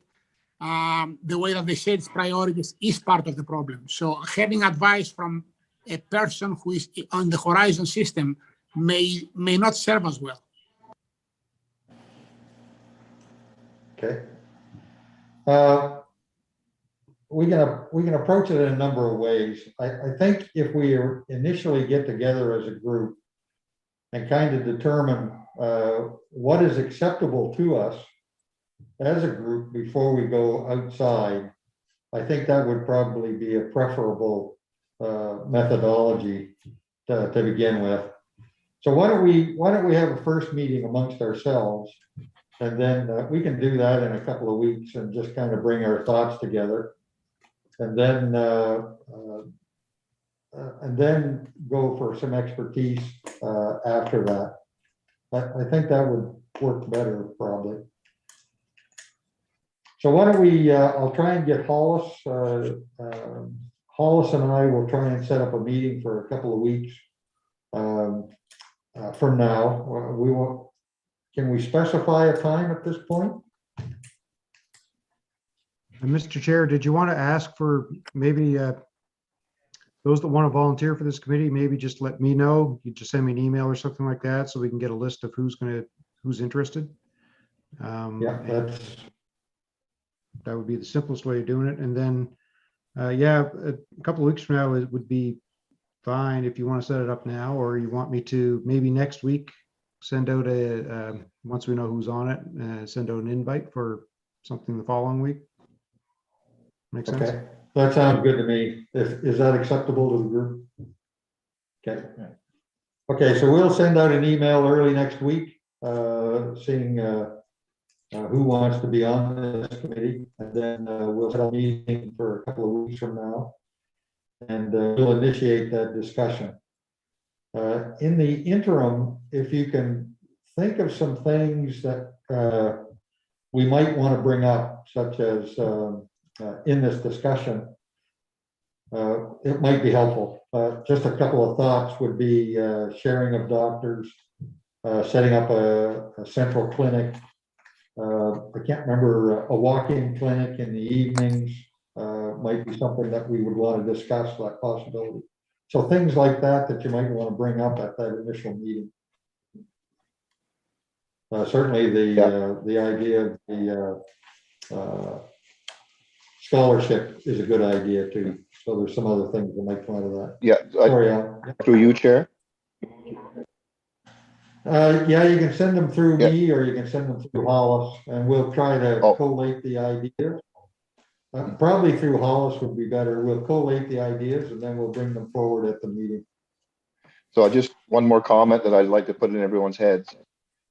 the way that they set its priorities, is part of the problem. So having advice from a person who is on the Horizon system may not serve us well. Okay. We can approach it in a number of ways. I think if we initially get together as a group and kind of determine what is acceptable to us as a group before we go outside, I think that would probably be a preferable methodology to begin with. So why don't we have a first meeting amongst ourselves, and then we can do that in a couple of weeks and just kind of bring our thoughts together, and then go for some expertise after that. I think that would work better probably. So why don't we, I'll try and get Hollis. Hollis and I will try and set up a meeting for a couple of weeks from now. Can we specify a time at this point? Mr. Chair, did you want to ask for maybe those that want to volunteer for this committee, maybe just let me know. You just send me an email or something like that, so we can get a list of who's interested. Yeah, that would be the simplest way of doing it. And then, yeah, a couple of weeks from now, it would be fine if you want to set it up now, or you want me to maybe next week send out once we know who's on it, send out an invite for something the following week. Make sense? Okay, that sounds good to me. Is that acceptable to the group? Okay. Okay, so we'll send out an email early next week, seeing who wants to be on this committee, and then we'll set a meeting for a couple of weeks from now, and we'll initiate that discussion. In the interim, if you can think of some things that we might want to bring up, such as in this discussion, it might be helpful. Just a couple of thoughts would be sharing of doctors, setting up a central clinic. I can't remember, a walk-in clinic in the evenings might be something that we would want to discuss, that possibility. So things like that that you might want to bring up at that initial meeting. Certainly the idea of the scholarship is a good idea too. So there's some other things that might come out of that. Yeah. Sorry, Al. Through you, Chair. Yeah, you can send them through Yeah. me or you can send them through Hollis and we'll try to collate the ideas. Probably through Hollis would be better. We'll collate the ideas and then we'll bring them forward at the meeting. So just one more comment that I'd like to put in everyone's heads.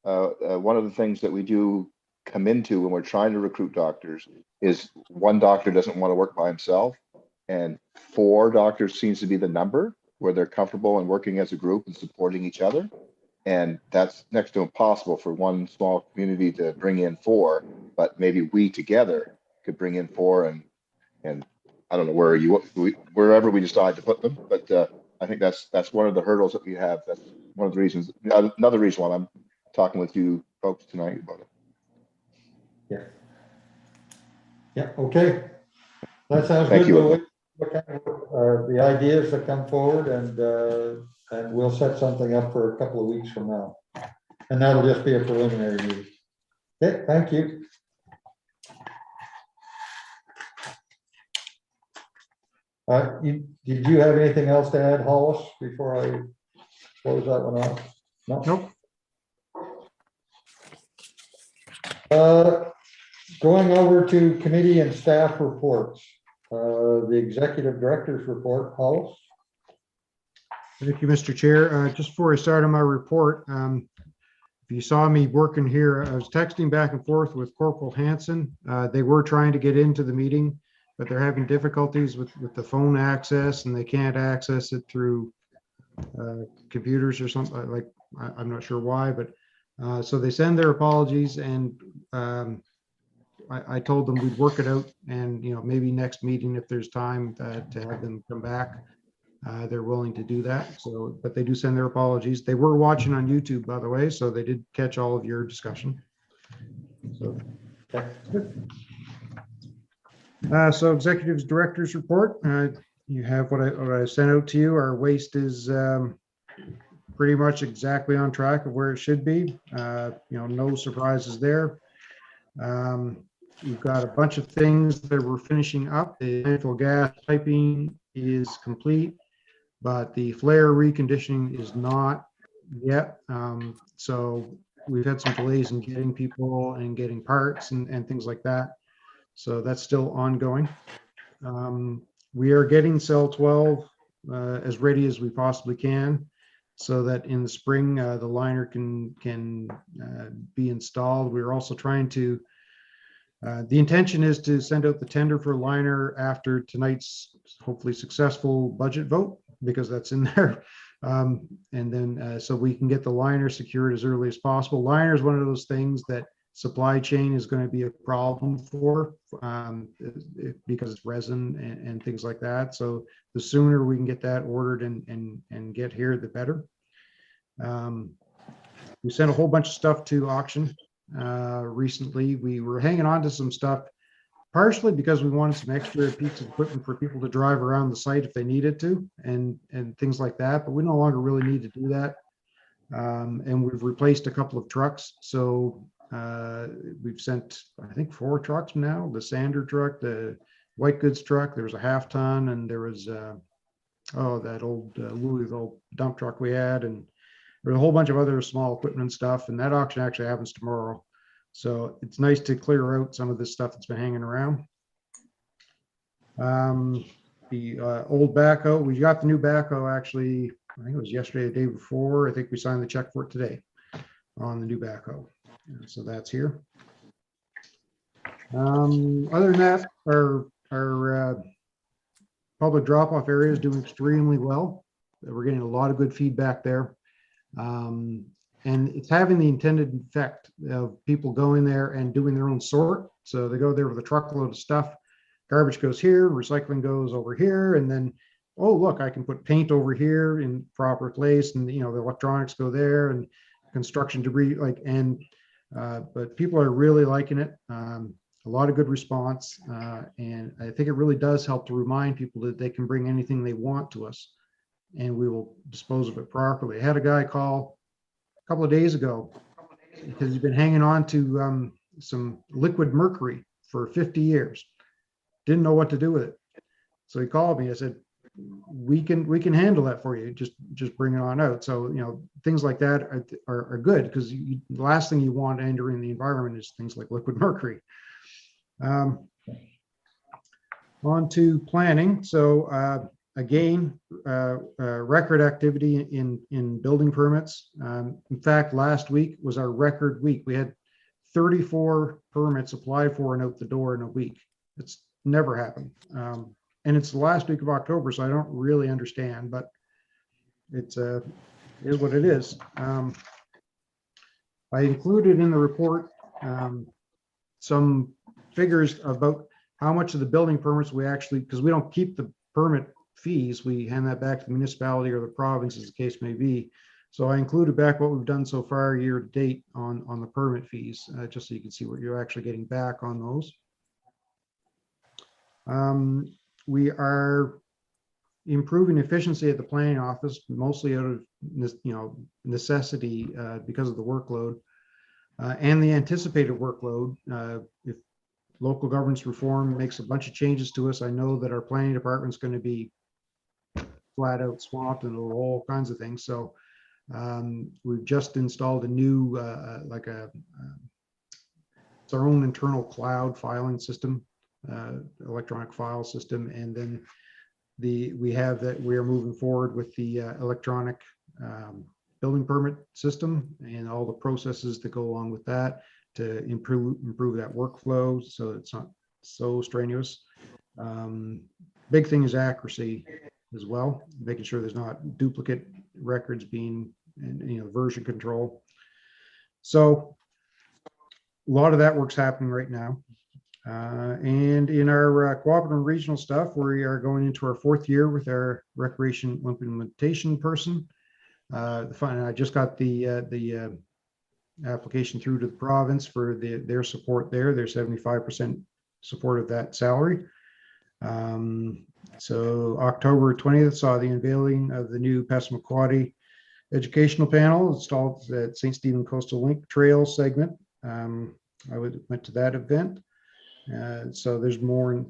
One of the things that we do come into when we're trying to recruit doctors is one doctor doesn't want to work by himself, and 4 doctors seems to be the number where they're comfortable and working as a group and supporting each other. And that's next to impossible for one small community to bring in 4, but maybe we together could bring in 4 and I don't know wherever we decide to put them, but I think that's one of the hurdles that we have. That's one of the reasons, another reason why I'm talking with you folks tonight about it. Yeah. Yeah, okay. That sounds Thank good. you. We'll wait for what kind of, the ideas that come forward and we'll set something up for a couple of weeks from now. And that'll just be a preliminary meeting. Okay, thank you. Did you have anything else to add, Hollis, before I close that one off? No? Nope. Going over to committee and staff reports. The executive director's report, Hollis. Thank you, Mr. Chair. Just before I start on my report, if you saw me working here, I was texting back and forth with Corporal Hanson. They were trying to get into the meeting, but they're having difficulties with the phone access and they can't access it through computers or something like, I'm not sure why, but so they send their apologies and I told them we'd work it out and, maybe next meeting, if there's time to have them come back, they're willing to do that. So, but they do send their apologies. They were watching on YouTube, by the way, so they did catch all of your discussion. So, so executives directors report. You have what I sent out to you. Our waste is pretty much exactly on track of where it should be. No surprises there. We've got a bunch of things that we're finishing up. The landfill gas piping is complete, but the flare reconditioning is not yet. So we've had some delays in getting people and getting parts and things like that. So that's still ongoing. We are getting cell 12 as ready as we possibly can, so that in the spring the liner can be installed. We're also trying to. The intention is to send out the tender for liner after tonight's hopefully successful budget vote, because that's in there. And then so we can get the liner secured as early as possible. Liner is one of those things that supply chain is going to be a problem for because it's resin and things like that. So the sooner we can get that ordered and get here, the better. We sent a whole bunch of stuff to auction recently. We were hanging on to some stuff partially because we wanted some extra pieces of equipment for people to drive around the site if they needed to and things like that, but we no longer really need to do that. And we've replaced a couple of trucks. So we've sent, I think, 4 trucks now, the sander truck, the white goods truck, there was a 1/2 ton, and there was that old Louisville dump truck we had, and there's a whole bunch of other small equipment stuff, and that auction actually happens tomorrow. So it's nice to clear out some of this stuff that's been hanging around. The old backhoe, we got the new backhoe actually, I think it was yesterday, the day before. I think we signed the check for it today on the new backhoe. So that's here. Other than that, our public drop-off area is doing extremely well. We're getting a lot of good feedback there. And it's having the intended effect of people going there and doing their own sort. So they go there with a truckload of stuff. Garbage goes here, recycling goes over here, and then oh, look, I can put paint over here in proper place, and, you know, the electronics go there, and construction debris, like, and, but people are really liking it. A lot of good response. And I think it really does help to remind people that they can bring anything they want to us, and we will dispose of it properly. I had a guy call a couple of days ago because he's been hanging on to some liquid mercury for 50 years. Didn't know what to do with it. So he called me. I said, we can handle that for you. Just bring it on out. So, you know, things like that are good, because the last thing you want entering the environment is things like liquid mercury. On to planning. So again, record activity in building permits. In fact, last week was our record week. We had 34 permits applied for and out the door in a week. It's never happened. And it's the last week of October, so I don't really understand, but it is what it is. I included in the report some figures about how much of the building permits we actually, because we don't keep the permit fees, we hand that back to the municipality or the province, as the case may be. So I included back what we've done so far year to date on the permit fees, just so you can see what you're actually getting back on those. We are improving efficiency at the planning office, mostly out of necessity because of the workload and the anticipated workload. If local governance reform makes a bunch of changes to us, I know that our planning department's going to be flat out swamped and all kinds of things. So we've just installed a new it's our own internal cloud filing system, electronic file system, and then we are moving forward with the electronic building permit system and all the processes that go along with that to improve that workflow so it's not so strenuous. Big thing is accuracy as well, making sure there's not duplicate records being, and version control. So a lot of that work's happening right now. And in our cooperative regional stuff, we are going into our 4th year with our recreation implementation person. I just got the application through to the province for their support there. They're 75% support of that salary. So October 20th saw the unveiling of the new Passamaquoddy educational panel installed at St. Stephen Coastal Link Trail segment. I went to that event. So there's more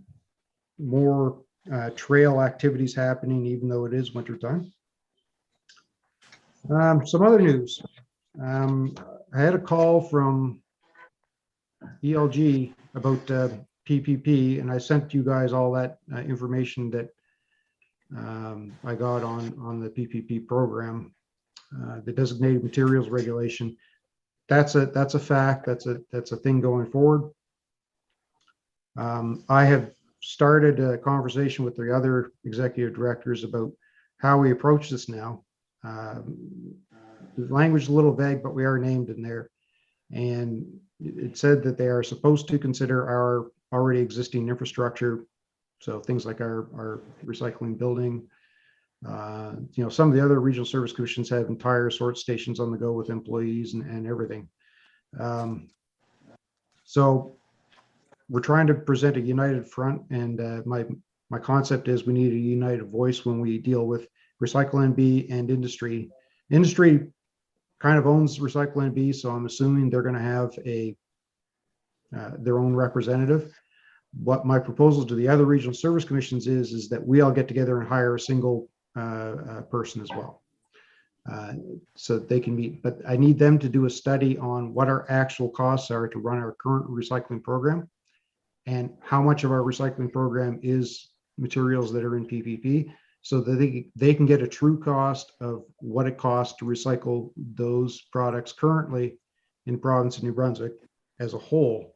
trail activities happening, even though it is wintertime. Some other news. I had a call from ELG about PPP, and I sent you guys all that information that I got on the PPP program, the designated materials regulation. That's a fact. That's a thing going forward. I have started a conversation with the other executive directors about how we approach this now. The language is a little vague, but we are named in there. And it said that they are supposed to consider our already existing infrastructure. So things like our recycling building. Some of the other regional service commissions have entire sort stations on the go with employees and everything. So we're trying to present a united front, and my concept is we need a united voice when we deal with Recycle NB and industry. Industry kind of owns Recycle NB, so I'm assuming they're going to have their own representative. What my proposal to the other regional service commissions is that we all get together and hire a single person as well, so that they can meet. But I need them to do a study on what our actual costs are to run our current recycling program, and how much of our recycling program is materials that are in PPP, so that they can get a true cost of what it costs to recycle those products currently in the province of New Brunswick as a whole.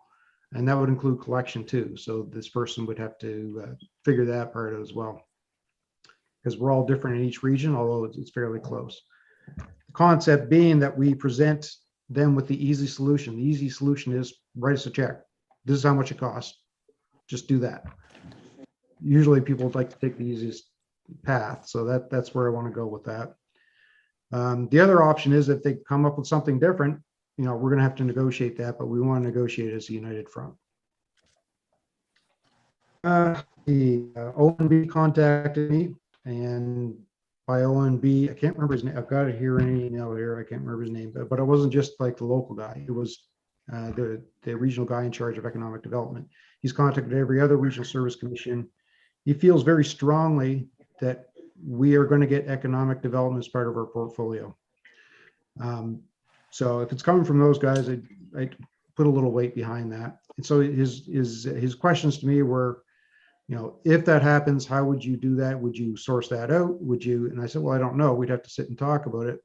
And that would include collection too. So this person would have to figure that part out as well, because we're all different in each region, although it's fairly close. The concept being that we present them with the easy solution. The easy solution is write us a check. This is how much it costs. Just do that. Usually people would like to take the easiest path. So that's where I want to go with that. The other option is if they come up with something different, we're going to have to negotiate that, but we want to negotiate as a united front. The ONB contacted me, and by ONB, I can't remember his name. I've got it here in an email here. I can't remember his name, but it wasn't just like the local guy. It was the regional guy in charge of economic development. He's contacted every other regional service commission. He feels very strongly that we are going to get economic development as part of our portfolio. So if it's coming from those guys, I put a little weight behind that. And so his questions to me were, if that happens, how would you do that? Would you source that out? Would you? And I said, well, I don't know. We'd have to sit and talk about it.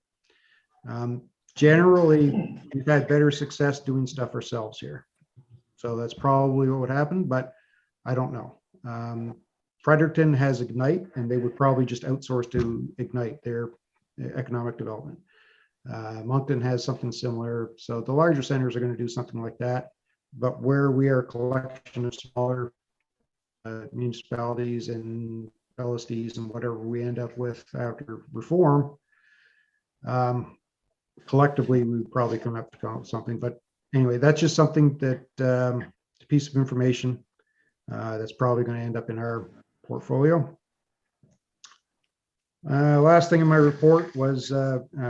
Generally, we've had better success doing stuff ourselves here. So that's probably what would happen, but I don't know. Fredericton has Ignite, and they would probably just outsource to Ignite their economic development. Moncton has something similar. So the larger centers are going to do something like that. But where we are a collection of smaller municipalities and LSDs and whatever we end up with after reform, collectively we would probably come up with something. But anyway, that's just something that a piece of information that's probably going to end up in our portfolio. Last thing in my report was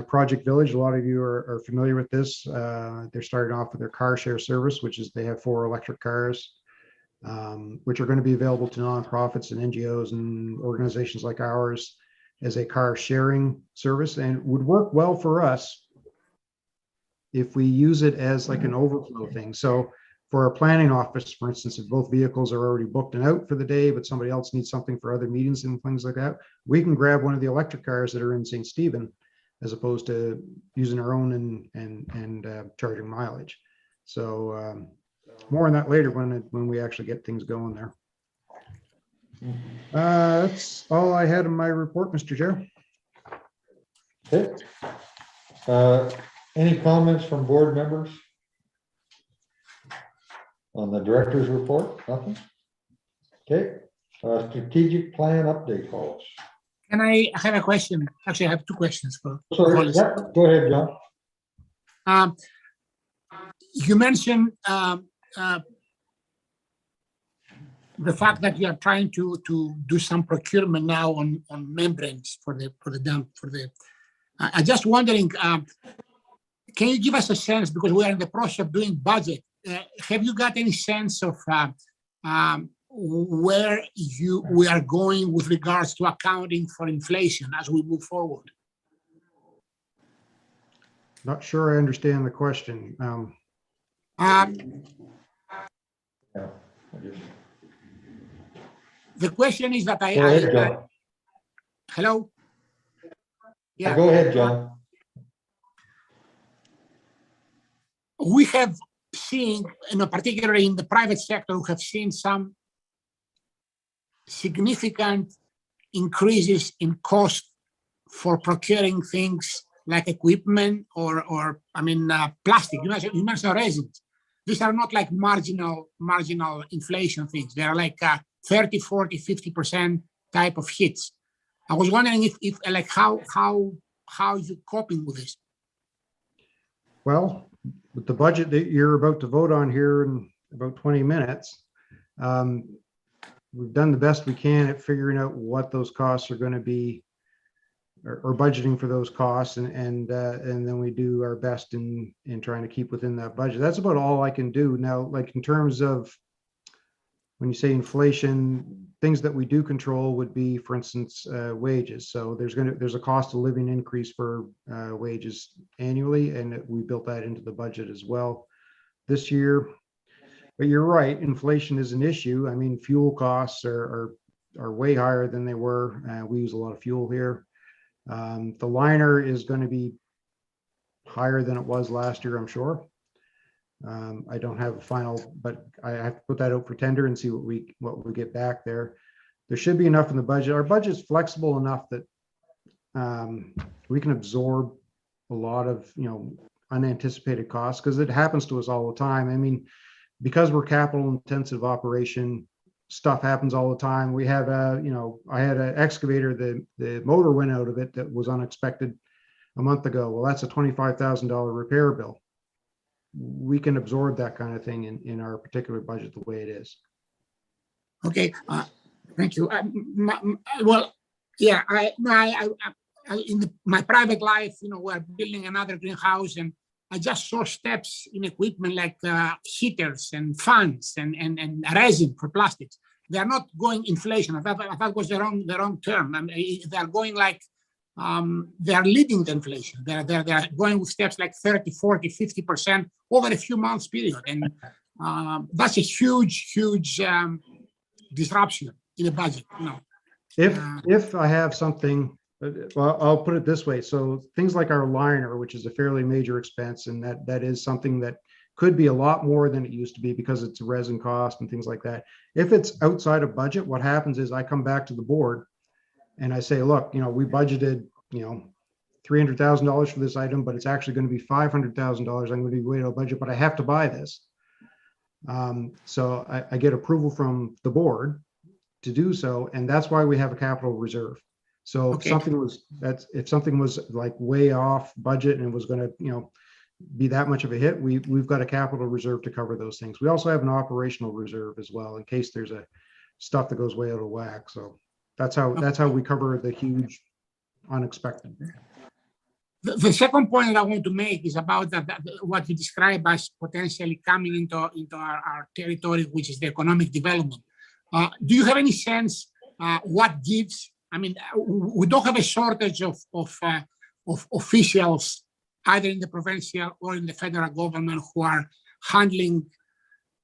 Project Village. A lot of you are familiar with this. They're starting off with their car share service, which is they have 4 electric cars, which are going to be available to nonprofits and NGOs and organizations like ours as a car sharing service, and would work well for us if we use it as like an overflow thing. So for our planning office, for instance, if both vehicles are already booked and out for the day, but somebody else needs something for other meetings and things like that, we can grab one of the electric cars that are in St. Stephen, as opposed to using our own and charging mileage. So more on that later when we actually get things going there. That's all I had in my report, Mr. Chair. Okay. Any comments from board members on the director's report? Nothing. Okay. Strategic plan update calls. And I have a question. Actually, I have 2 questions for Sorry. Yeah, go ahead, John. You mentioned the fact that you are trying to do some procurement now on membranes for the dump for the. I'm just wondering, can you give us a sense, because we are in the process of doing budget? Have you got any sense of where we are going with regards to accounting for inflation as we move forward? Not sure I understand the question. The question is that Go ahead, John. Hello? Yeah. Go ahead, John. We have seen, particularly in the private sector, we have seen some significant increases in cost for procuring things like equipment or plastic. You mentioned resins. These are not like marginal inflation things. They are like 30, 40, 50% type of hits. I was wondering if like how you coping with this? Well, with the budget that you're about to vote on here in about 20 minutes, we've done the best we can at figuring out what those costs are going to be, or budgeting for those costs, and then we do our best in trying to keep within that budget. That's about all I can do now. Like in terms of when you say inflation, things that we do control would be, for instance, wages. So there's a cost of living increase for wages annually, and we built that into the budget as well this year. But you're right, inflation is an issue. I mean, fuel costs are way higher than they were. We use a lot of fuel here. The liner is going to be higher than it was last year, I'm sure. I don't have a final, but I have to put that out for tender and see what we get back there. There should be enough in the budget. Our budget is flexible enough that we can absorb a lot of unanticipated costs, because it happens to us all the time. I mean, because we're capital intensive operation, stuff happens all the time. We have I had an excavator, the motor went out of it that was unexpected a month ago. Well, that's a $25,000 repair bill. We can absorb that kind of thing in our particular budget the way it is. Okay, thank you. Well, yeah, in my private life, we're building another greenhouse, and I just saw steps in equipment like heaters and fans and resin for plastics. They are not going inflation. I thought was the wrong term. I mean, they are going like they are leading the inflation. They are going with steps like 30, 40, 50% over a few months period, and that's a huge disruption in the budget. If I have something, well, I'll put it this way. So things like our liner, which is a fairly major expense, and that is something that could be a lot more than it used to be because it's a resin cost and things like that. If it's outside of budget, what happens is I come back to the board and I say, look, we budgeted, $300,000 for this item, but it's actually going to be $500,000. I'm going to be way over budget, but I have to buy this. So I get approval from the board to do so, and that's why we have a capital reserve. So Okay. if something was like way off budget and was going to be that much of a hit, we've got a capital reserve to cover those things. We also have an operational reserve as well in case there's stuff that goes way out of whack. So that's how we cover the huge unexpected. The second point that I want to make is about what you describe as potentially coming into our territory, which is the economic development. Do you have any sense what gives? I mean, we don't have a shortage of officials either in the provincial or in the federal government who are handling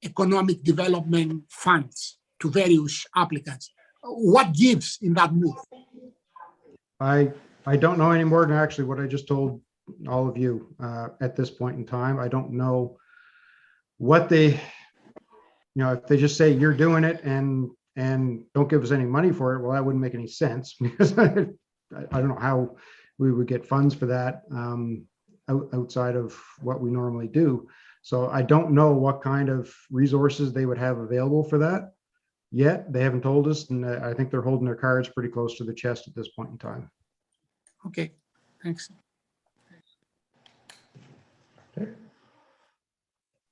economic development funds to various applicants. What gives in that move? I don't know any more than actually what I just told all of you at this point in time. I don't know what they, if they just say you're doing it and don't give us any money for it, well, that wouldn't make any sense because I don't know how we would get funds for that outside of what we normally do. So I don't know what kind of resources they would have available for that yet. They haven't told us, and I think they're holding their cards pretty close to the chest at this point in time. Okay, thanks. Okay.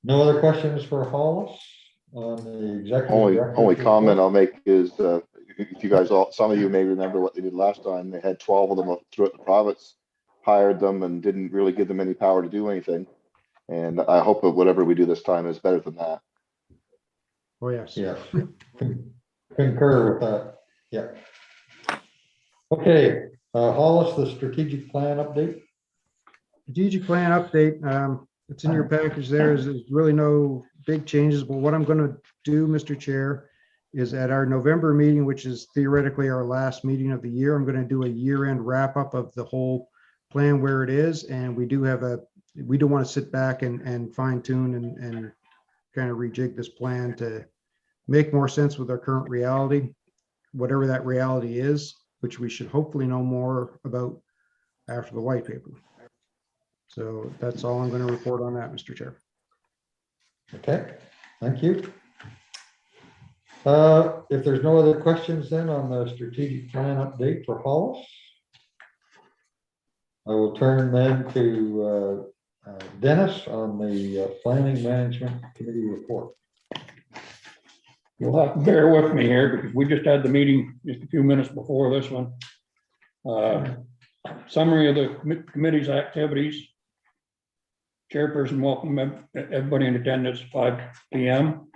No other questions for Hollis on the executive director's Only comment report? I'll make is if you guys some of you may remember what they did last time. They had 12 of them throughout the province, hired them and didn't really give them any power to do anything. And I hope that whatever we do this time is better than that. Oh, yes. Yes. Concur with that. Yeah. Okay. Hollis, the strategic plan update. Strategic plan update. It's in your package there. There's really no big changes, but what I'm going to do, Mr. Chair, is at our November meeting, which is theoretically our last meeting of the year, I'm going to do a year-end wrap-up of the whole plan where it is. And we do want to sit back and fine-tune and kind of rejig this plan to make more sense with our current reality, whatever that reality is, which we should hopefully know more about after the white paper. So that's all I'm going to report on that, Mr. Chair. Okay, thank you. If there's no other questions then on the strategic plan update for Hollis, I will turn then to Dennis on the Planning Management Committee report. You'll have to bear with me here because we just had the meeting just a few minutes before this one. Summary of the committee's activities. Chairperson welcomed everybody in attendance at 5 p.m.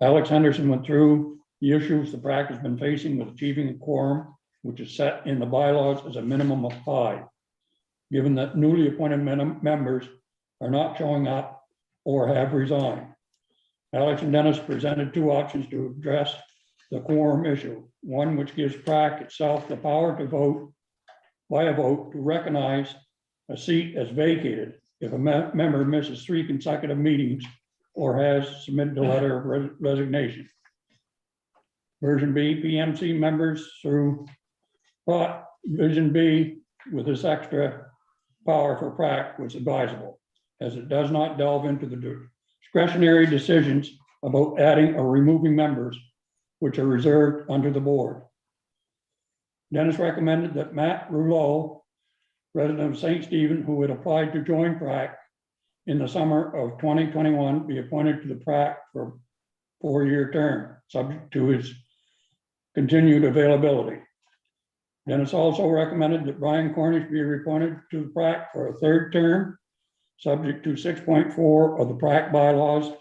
Alex Henderson went through the issues the PRAC has been facing with achieving a quorum, which is set in the bylaws as a minimum of 5. Given that newly appointed members are not showing up or have resigned. Alex and Dennis presented 2 options to address the quorum issue. One which gives PRAC itself the power to vote by a vote to recognize a seat as vacated if a member misses 3 consecutive meetings or has submitted a letter of resignation. Version B, PMC members through Vision B with this extra power for PRAC was advisable, as it does not delve into the discretionary decisions about adding or removing members which are reserved under the board. Dennis recommended that Matt Rouleau, resident of St. Stephen, who had applied to join PrAC in the summer of 2021, be appointed to the PrAC for a 4-year term, subject to his continued availability. Dennis also recommended that Brian Cornish be reappointed to the PrAC for a 3rd term, subject to 6.4 of the PrAC bylaws,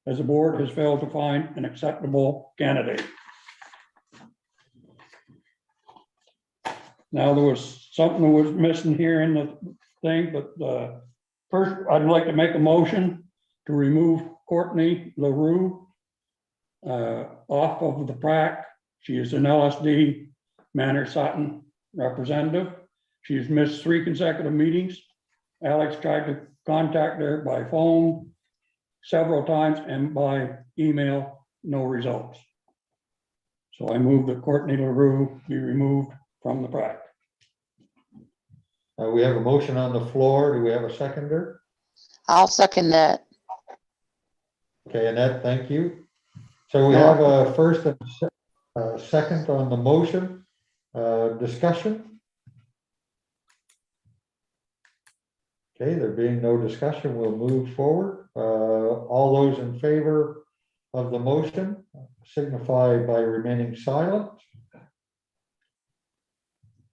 as the board has failed to find an acceptable candidate. Now, there was something that was missing here in the thing, but first, I'd like to make a motion to remove Courtney LaRue off of the PrAC. She is an LSD Manor Sutton representative. She has missed 3 consecutive meetings. Alex tried to contact her by phone several times and by email, no results. So I move that Courtney LaRue be removed from the PrAC. We have a motion on the floor. Do we have a seconder? I'll second that. Okay, Annette, thank you. So we have a first and second on the motion. Discussion? Okay, there being no discussion, we'll move forward. All those in favor of the motion signify by remaining silent.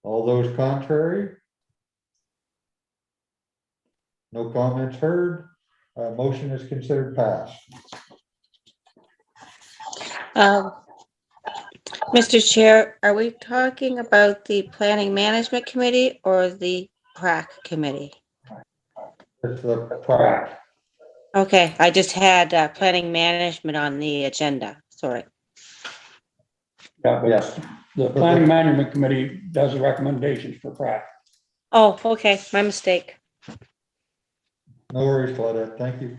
All those contrary? No comments heard. Motion is considered passed. Mr. Chair, are we talking about the Planning Management Committee or the PrAC Committee? It's the PrAC. Okay, I just had Planning Management on the agenda, sorry. Yeah, but Yes. the Planning Management Committee does the recommendations for PrAC. Oh, okay, my mistake. No worries, Claudette. Thank you.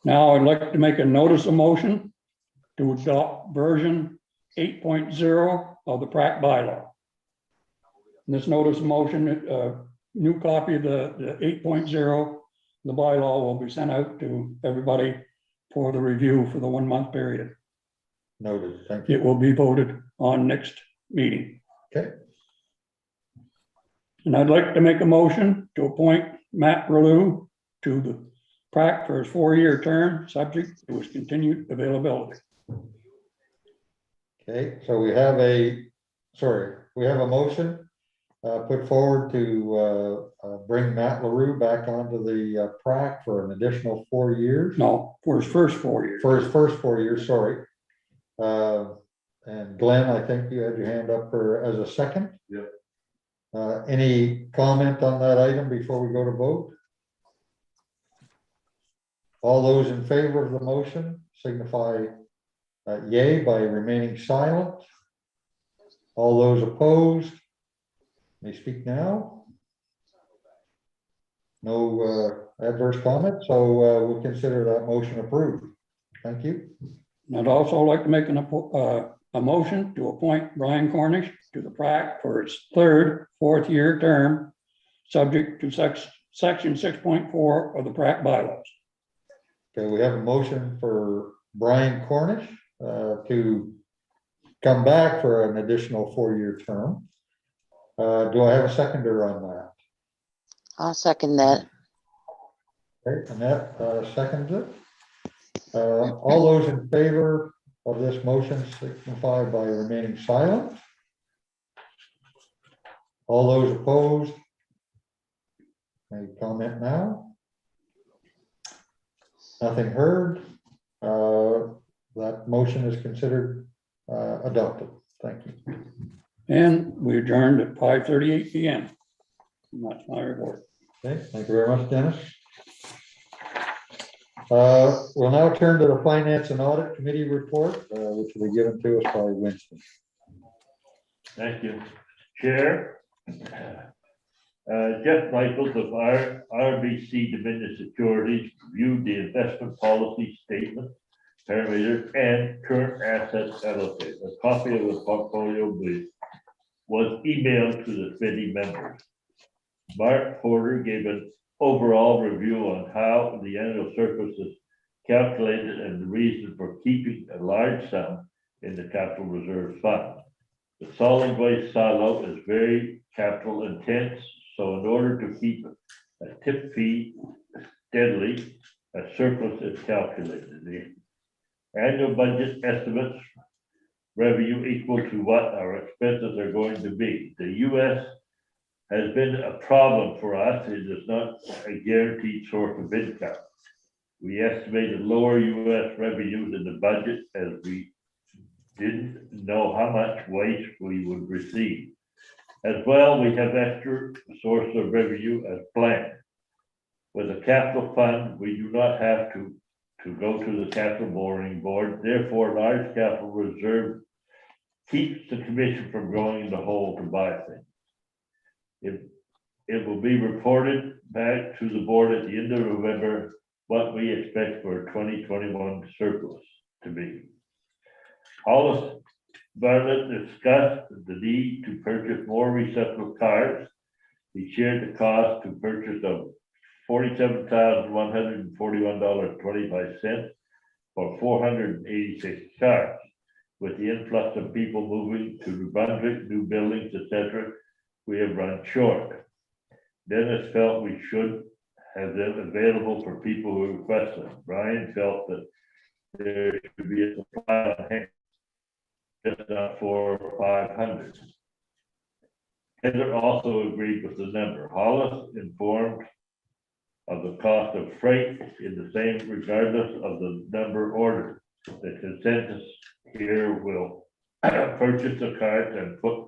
Now I'd like to make a notice of motion to adopt version 8.0 of the PrAC bylaw. This notice of motion, new copy of the 8.0, the bylaw will be sent out to everybody for the review for the 1-month period. Noted. Thank you. It will be voted on next meeting. Okay. And I'd like to make a motion to appoint Matt Rouleau to the PrAC for his 4-year term, subject to his continued availability. Okay, so we have a motion put forward to bring Matt LaRue back onto the PrAC for an additional 4 years. No, for his first 4 years. For his first 4 years, sorry. And Glenn, I think you had your hand up as a second. Yep. Any comment on that item before we go to vote? All those in favor of the motion signify yay by remaining silent. All those opposed may speak now. No adverse comment, so we'll consider that motion approved. Thank you. I'd also like to make a motion to appoint Brian Cornish to the PrAC for his 3rd, 4th-year term, subject to section 6.4 of the PrAC bylaws. Okay, we have a motion for Brian Cornish to come back for an additional 4-year term. Do I have a seconder on that? I'll second that. Okay, Annette seconds it. All those in favor of this motion signify by remaining silent. All those opposed may comment now. Nothing heard. That motion is considered adopted. Thank you. And we adjourned at 5:38 p.m. And that's my report. Okay, thank you very much, Dennis. We'll now turn to the Finance and Audit Committee report, which will be given to us by Winston. Thank you, Chair. Jeff Michaels of RBC Dominion Securities reviewed the investment policy statement, parameters, and current assets allocated. A copy of the portfolio was emailed to the committee members. Mark Porter gave an overall review on how the annual surplus is calculated and the reason for keeping a large sum in the capital reserve fund. The solid waste silo is very capital intense, so in order to keep a tip fee steadily, a surplus is calculated. The annual budget estimates revenue equal to what our expenses are going to be. The US has been a problem for us. It is not a guaranteed source of income. We estimated lower US revenues in the budget as we didn't know how much waste we would receive. As well, we have extra source of revenue as planned. With a capital fund, we do not have to go to the capital borrowing board. Therefore, large capital reserve keeps the commission from going in the hole to buy things. It will be reported back to the board at the end of November what we expect for 2021 surplus to be. Hollis Bartlett discussed the need to purchase more recyclable cars. He shared the cost to purchase of $47,141.25 for 486 cars. With the influx of people moving to New Brunswick, new buildings, etc., we have run short. Dennis felt we should have them available for people who request them. Brian felt that there should be a supply on hand, just not 400 or 500. Heather also agreed with the number. Hollis informed of the cost of freight in the same regardless of the number ordered. The consensus here will purchase the carts and put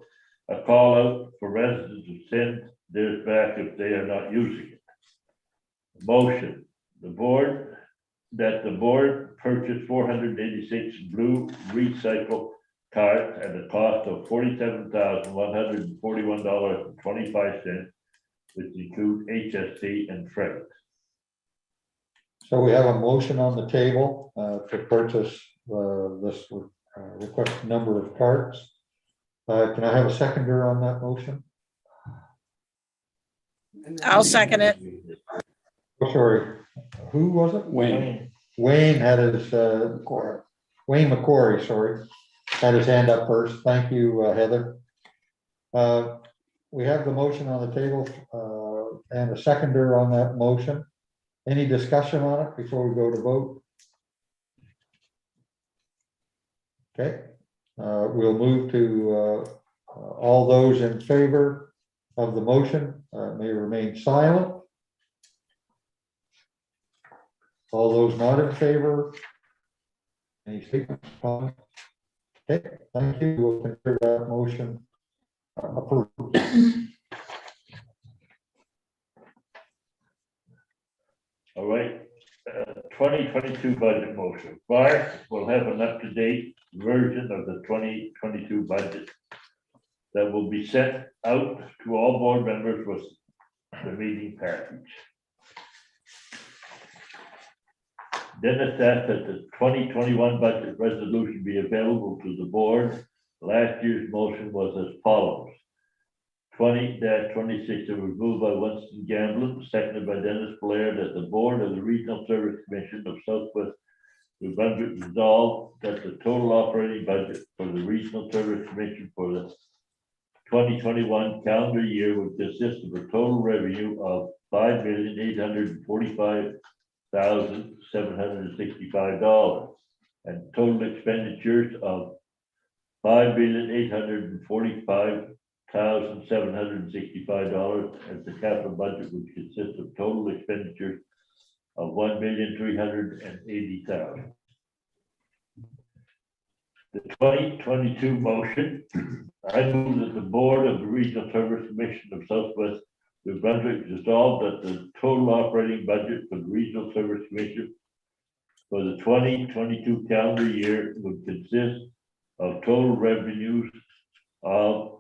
a call out for residents to send theirs back if they are not using it. Motion, the board purchased 486 blue recycle carts at a cost of $47,141.25, which include HST and freight. So we have a motion on the table to purchase this request number of carts. Can I have a seconder on that motion? I'll second it. Oh, sorry, who was it? Wayne. Wayne had his, Wayne McCory, sorry, had his hand up first. Thank you, Heather. We have the motion on the table and a seconder on that motion. Any discussion on it before we go to vote? Okay, we'll move to all those in favor of the motion may remain silent. All those not in favor? Any statements? Okay, thank you. We'll consider that motion approved. All right, 2022 budget motion. Bart will have an up-to-date version of the 2022 budget that will be sent out to all board members with the meeting package. Dennis asked that the 2021 budget resolution be available to the board. Last year's motion was as follows. 20-26 to remove by Winston Gamblin, seconded by Dennis Blair, that the board of the Regional Service Commission of Southwest New Brunswick resolve that the total operating budget for the Regional Service Commission for the 2021 calendar year would consist of a total revenue of $5,845,765 and total expenditures of $5,845,765, as the capital budget would consist of total expenditures of $1,380,000. The 2022 motion, I move that the board of the Regional Service Commission of Southwest New Brunswick resolved that the total operating budget for the Regional Service Commission for the 2022 calendar year would consist of total revenues of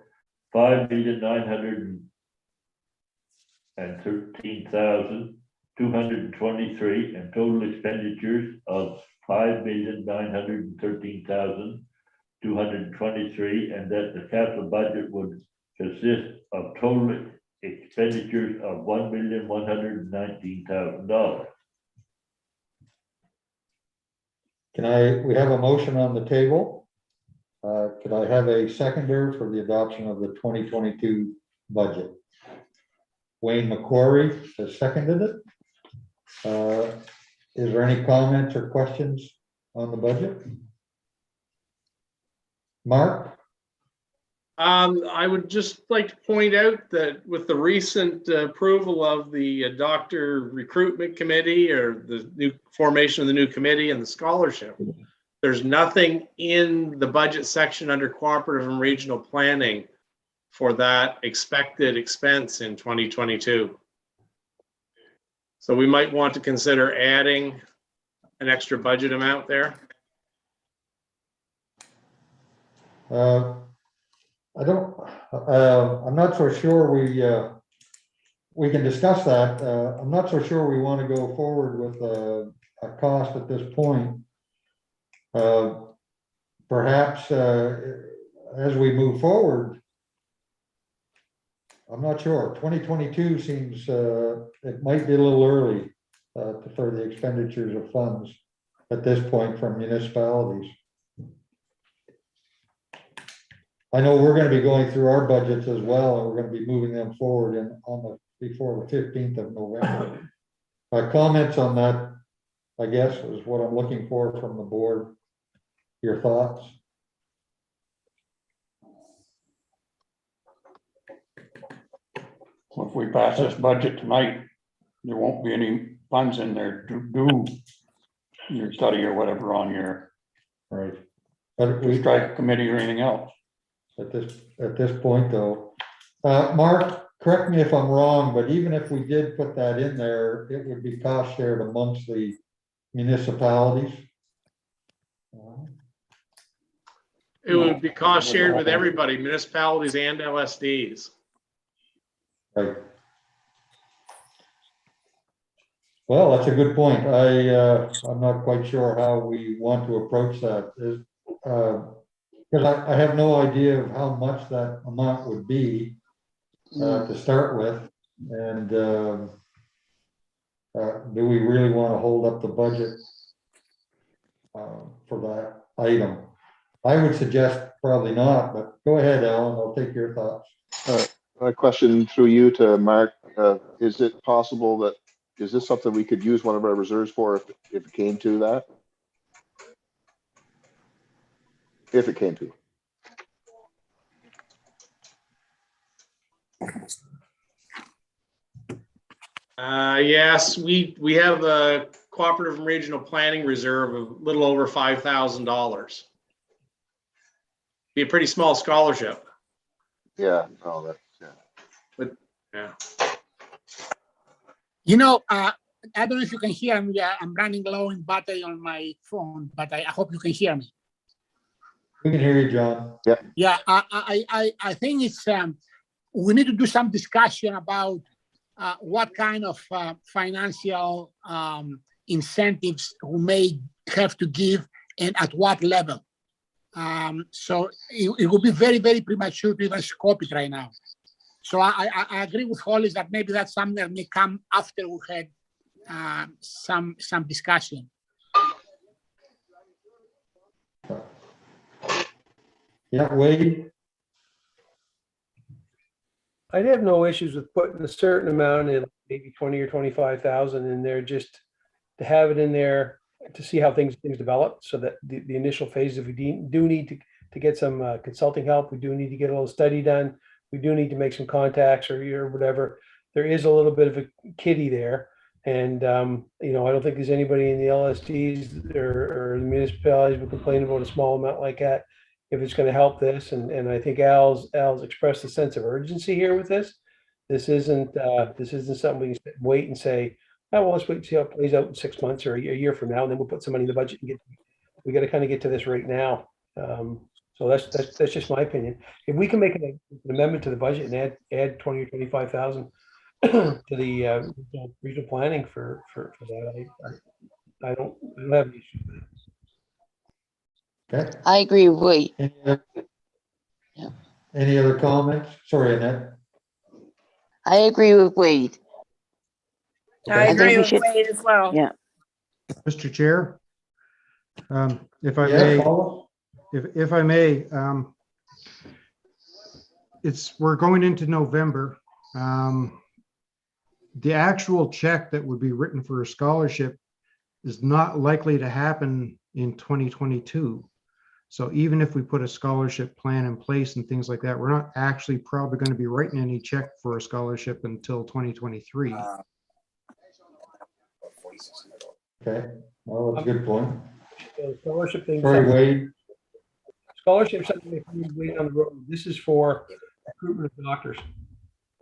$5,913,223 and total expenditures of $5,913,223, and that the capital budget would consist of total expenditures of $1,119,000. we have a motion on the table. Could I have a seconder for the adoption of the 2022 budget? Wayne McQuarrie has seconded it. Is there any comments or questions on the budget? Mark? I would just like to point out that with the recent approval of the doctor recruitment committee, or the new formation of the new committee and the scholarship, there's nothing in the budget section under cooperative and regional planning for that expected expense in 2022. So we might want to consider adding an extra budget amount there. I'm not so sure we can discuss that. I'm not so sure we want to go forward with a cost at this point. Perhaps as we move forward, I'm not sure. 2022 seems it might be a little early for the expenditures of funds at this point from municipalities. I know we're going to be going through our budgets as well, and we're going to be moving them forward before the 15th of November. Comments on that, I guess, is what I'm looking for from the board. Your thoughts? If we pass this budget tonight, there won't be any funds in there to do your study or whatever on your Right. But we strike committee or anything else. at this point, though, Mark, correct me if I'm wrong, but even if we did put that in there, it would be cost shared amongst the municipalities. It would be cost shared with everybody, municipalities and LSDs. Right. Well, that's a good point. I'm not quite sure how we want to approach that. Because I have no idea of how much that amount would be to start with. And do we really want to hold up the budget for that item? I would suggest probably not, but go ahead, Alan. I'll take your thoughts. A question through you to Mark. Is it possible that, is this something we could use one of our reserves for if it came to that? If it came to. Yes, we have a cooperative and regional planning reserve of a little over $5,000. Be a pretty small scholarship. Yeah, no, that's, yeah. But yeah. You know, I don't know if you can hear me. I'm running low in battery on my phone, but I hope you can hear me. We can hear you, John. Yeah. Yeah, I think it's we need to do some discussion about what kind of financial incentives we may have to give and at what level. So it would be very, very premature to even scope it right now. So I agree with Hollis that maybe that's something that may come after we had some discussion. Yeah, Wade. I'd have no issues with putting a certain amount in, maybe 20 or 25,000 in there, just to have it in there to see how things develop, so that the initial phase, if we do need to get some consulting help, we do need to get a little study done, we do need to make some contacts or whatever, there is a little bit of a kitty there. And, you know, I don't think there's anybody in the LSDs or the municipalities would complain about a small amount like that if it's going to help this. And I think Al's expressed a sense of urgency here with this. This isn't something we can wait and say, oh, well, let's wait and see how it plays out in 6 months or a year from now, and then we'll put some money in the budget and we got to kind of get to this right now. So that's just my opinion. If we can make an amendment to the budget and add 20 or 25,000 to the regional planning for that, I don't have an issue with it. Okay. I agree with Wade. Any other comments? Sorry, Annette. I agree with Wade. I think agree we with should- Wade as well. Yeah. Mr. Chair, If I Yes, may, Paula? if I may, we're going into November. The actual check that would be written for a scholarship is not likely to happen in 2022. So even if we put a scholarship plan in place and things like that, we're not actually probably going to be writing any check for a scholarship until 2023. Okay, well, that's a good point. Scholarship thing. Sorry, Wade. Scholarship, something that can be waiting on the road. This is for recruitment of doctors.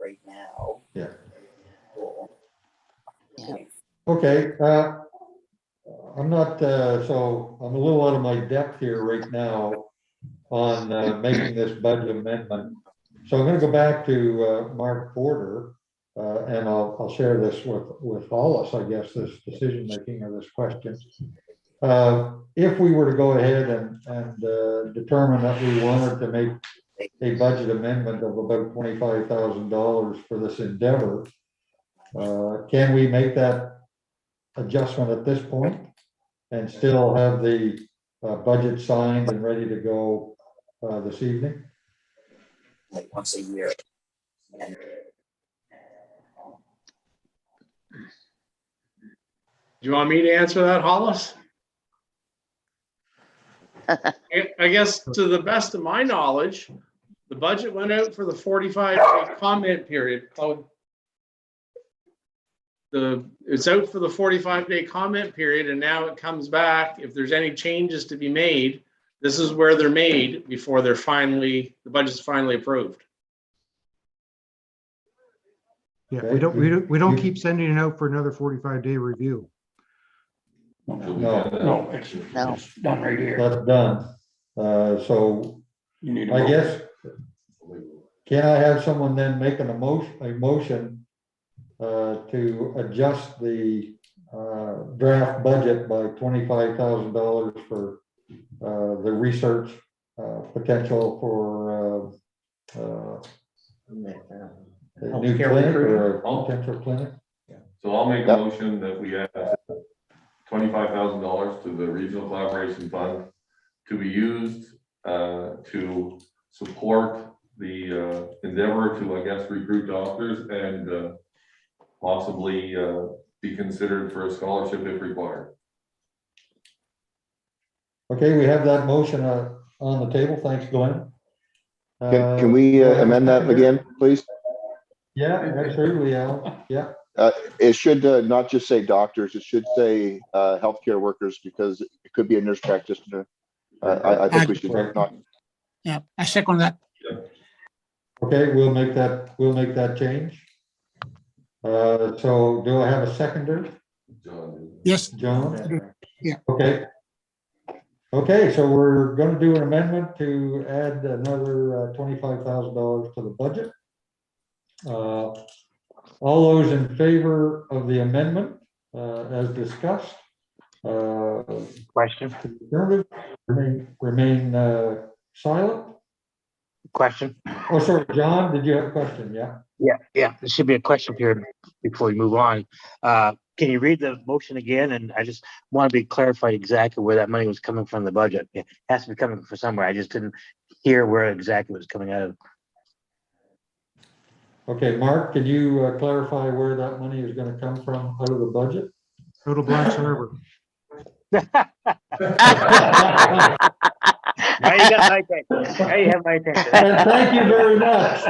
Right now. Yeah. Yeah. Okay, I'm not, so I'm a little out of my depth here right now on making this budget amendment. So I'm gonna go back to Mark Porter, and I'll share this with Hollis, I guess, this decision making of this question. If we were to go ahead and determine that we wanted to make a budget amendment of about $25,000 for this endeavor, can we make that adjustment at this point and still have the budget signed and ready to go this evening? Like once a year. Do you want me to answer that, Hollis? I guess to the best of my knowledge, the budget went out for the 45-day comment period. It's out for the 45-day comment period, and now it comes back. If there's any changes to be made, this is where they're made before they're the budget's finally approved. Yeah, Okay. we don't keep sending it out for another 45-day review. No, it's done right here. That's done. So You need a I vote. guess, can I have someone then make a motion to adjust the draft budget by $25,000 for the research potential for a new clinic or a potential clinic? So I'll make a motion that we add $25,000 to the Regional Collaboration Fund to be used to support the endeavor to, I guess, recruit doctors and possibly be considered for a scholarship if required. Okay, we have that motion on the table. Thanks, Glenn. Can we amend that again, please? Yeah, absolutely, Al. Yeah. It should not just say doctors, it should say healthcare workers, because it could be a nurse practitioner. I think we should not. Yeah, I second that. Okay, we'll make that change. So do I have a seconder? Yes. John? Yeah. Okay. Okay, so we're gonna do an amendment to add another $25,000 to the budget. All those in favor of the amendment as discussed? Question? Remain silent. Question? Oh, sorry, John, did you have a question? Yeah. Yeah. There should be a question period before we move on. Can you read the motion again? And I just want to be clarified exactly where that money was coming from the budget. It has to be coming from somewhere. I just didn't hear where exactly it was coming out of. Okay, Mark, can you clarify where that money is going to come from out of the budget? Go to Black's Harbor. Now you got my attention. Now you have my attention. And thank you very much.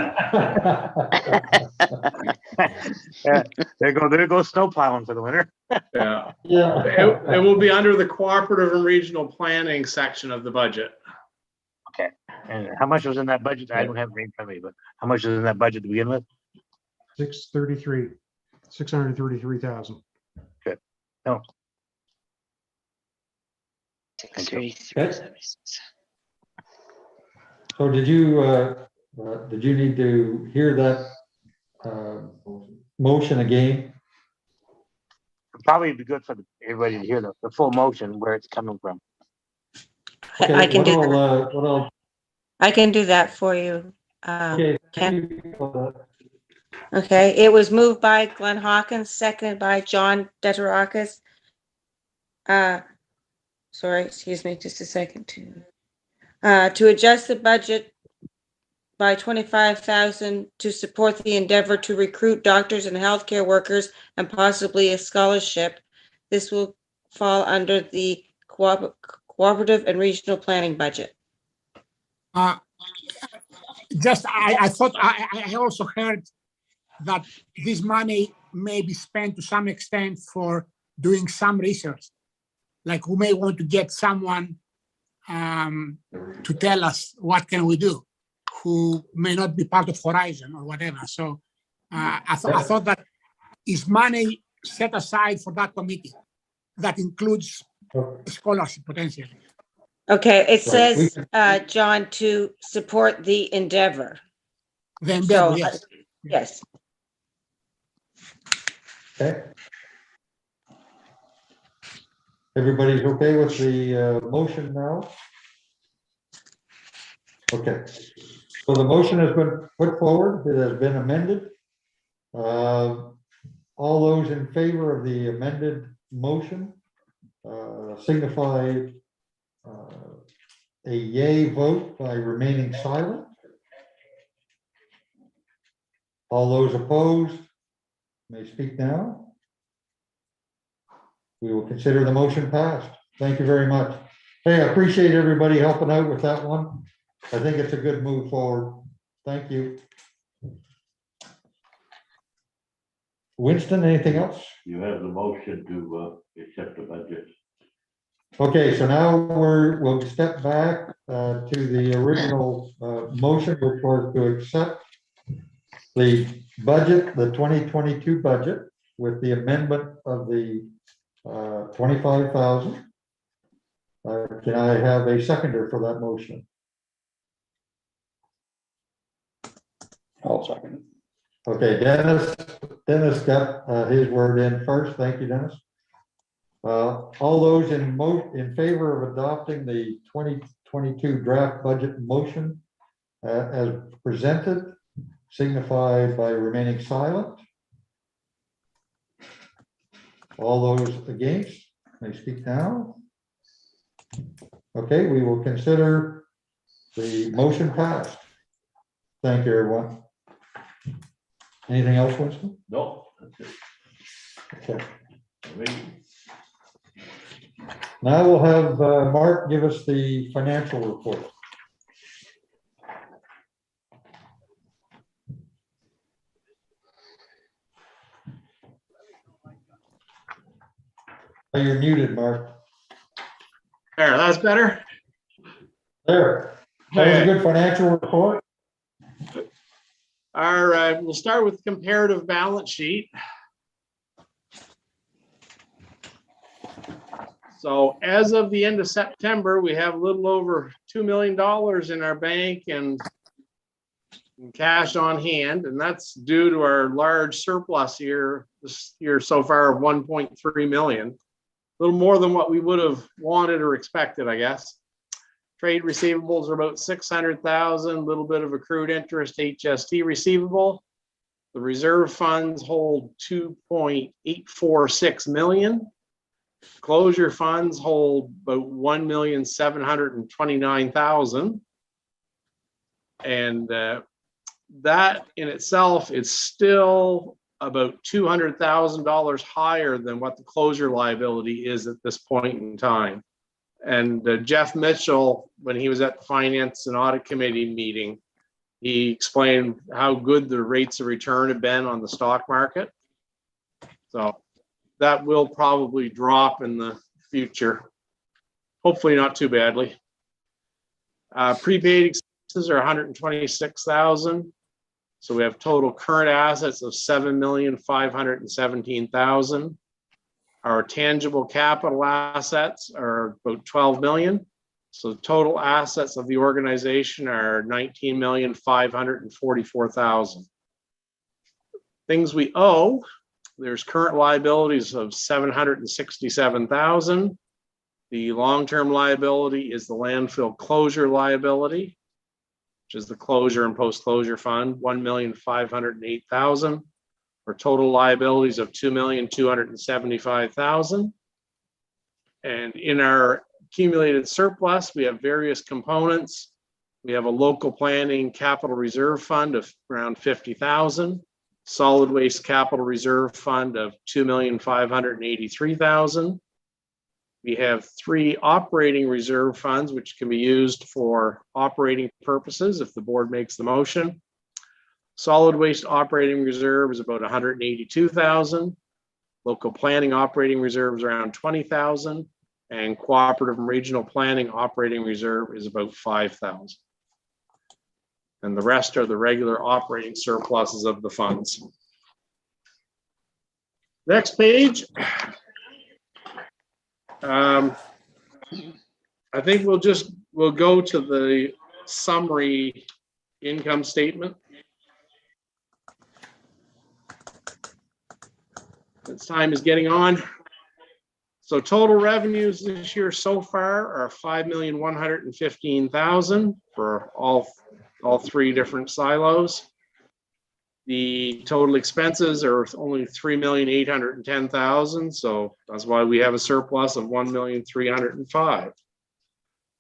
There goes snow plowing for the winter. Yeah. Yeah. It will be under the cooperative and regional planning section of the budget. Okay. And how much was in that budget? I don't have it in front of me, but how much was in that budget to begin with? 633,000. Good. No. 633.76. So did you need to hear that motion again? Probably be good for everybody to hear the full motion, where it's coming from. Okay, I can do that. what I'll, I can do that for you. okay, Ken. thank you for that. Okay, it was moved by Glenn Hawkins, seconded by John Detorakis. sorry, excuse me, just a second. To adjust the budget by 25,000 to support the endeavor to recruit doctors and healthcare workers and possibly a scholarship. This will fall under the cooperative and regional planning budget. Just, I thought, I also heard that this money may be spent to some extent for doing some research. Like we may want to get someone to tell us what can we do, who may not be part of Horizon or whatever. So I thought that is money set aside for that committee that includes a scholarship potentially. Okay, it says, John, to support the endeavor. The endeavor, So, yes. Yes. Okay. Everybody's okay with the motion now? Okay. So the motion has been put forward. It has been amended. All those in favor of the amended motion signify a yay vote by remaining silent. All those opposed may speak now. We will consider the motion passed. Thank you very much. Hey, I appreciate everybody helping out with that one. I think it's a good move forward. Thank you. Winston, anything else? You have the motion to accept the budget. Okay, so now we'll step back to the original motion, which was to accept the budget, the 2022 budget, with the amendment of the 25,000. Can I have a seconder for that motion? I'll second it. Okay, Dennis got his word in first. Thank you, Dennis. All those in favor of adopting the 2022 draft budget motion as presented, signify by remaining silent. All those against may speak now. Okay, we will consider the motion passed. Thank you, everyone. Anything else, Winston? No, that's it. Okay. Maybe. Now we'll have Mark give us the financial report. Oh, you're muted, Mark. There, that's better. There. That was a good financial report. All right, we'll start with comparative balance sheet. So as of the end of September, we have a little over $2 million in our bank and cash on hand, and that's due to our large surplus here this year so far of 1.3 million. A little more than what we would have wanted or expected, I guess. Trade receivables are about 600,000, a little bit of accrued interest HST receivable. The reserve funds hold 2.846 million. Closure funds hold about 1,729,000. And that in itself is still about $200,000 higher than what the closure liability is at this point in time. And Jeff Mitchell, when he was at the Finance and Audit Committee meeting, he explained how good the rates of return have been on the stock market. So that will probably drop in the future. Hopefully not too badly. Prepaid expenses are 126,000. So we have total current assets of 7,517,000. Our tangible capital assets are about 12 million. So the total assets of the organization are 19,544,000. Things we owe, there's current liabilities of 767,000. The long-term liability is the landfill closure liability, which is the closure and post-closure fund, 1,508,000, for total liabilities of 2,275,000. And in our accumulated surplus, we have various components. We have a local planning capital reserve fund of around 50,000, solid waste capital reserve fund of 2,583,000. We have 3 operating reserve funds, which can be used for operating purposes if the board makes the motion. Solid waste operating reserve is about 182,000. Local planning operating reserves around 20,000, and cooperative and regional planning operating reserve is about 5,000. And the rest are the regular operating surpluses of the funds. Next page. I think we'll go to the summary income statement. As time is getting on. So total revenues this year so far are 5,115,000 for all 3 different silos. The total expenses are only 3,810,000, so that's why we have a surplus of 1,305,000.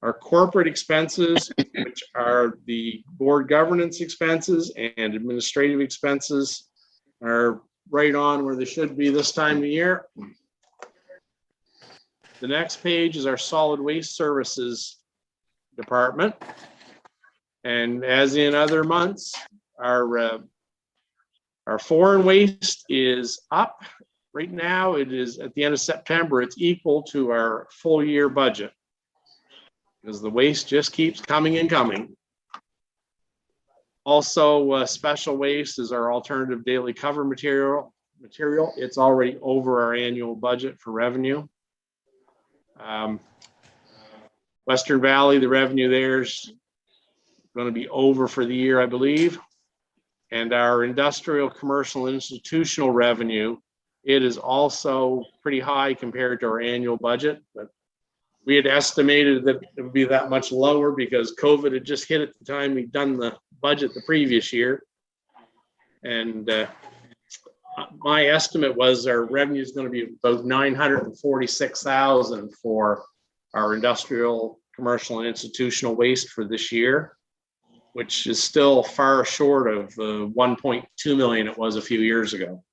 Our corporate expenses, which are the board governance expenses and administrative expenses, are right on where they should be this time of year. The next page is our solid waste services department. And as in other months, our foreign waste is up. Right now, it is at the end of September, it's equal to our full year budget because the waste just keeps coming and coming. Also, special waste is our alternative daily cover material. It's already over our annual budget for revenue. Western Valley, the revenue there's going to be over for the year, I believe. And our industrial, commercial, institutional revenue, it is also pretty high compared to our annual budget, but we had estimated that it would be that much lower because COVID had just hit at the time we'd done the budget the previous year. And my estimate was our revenue is going to be about 946,000 for our industrial, commercial, and institutional waste for this year, which is still far short of the 1.2 million it was a few years ago.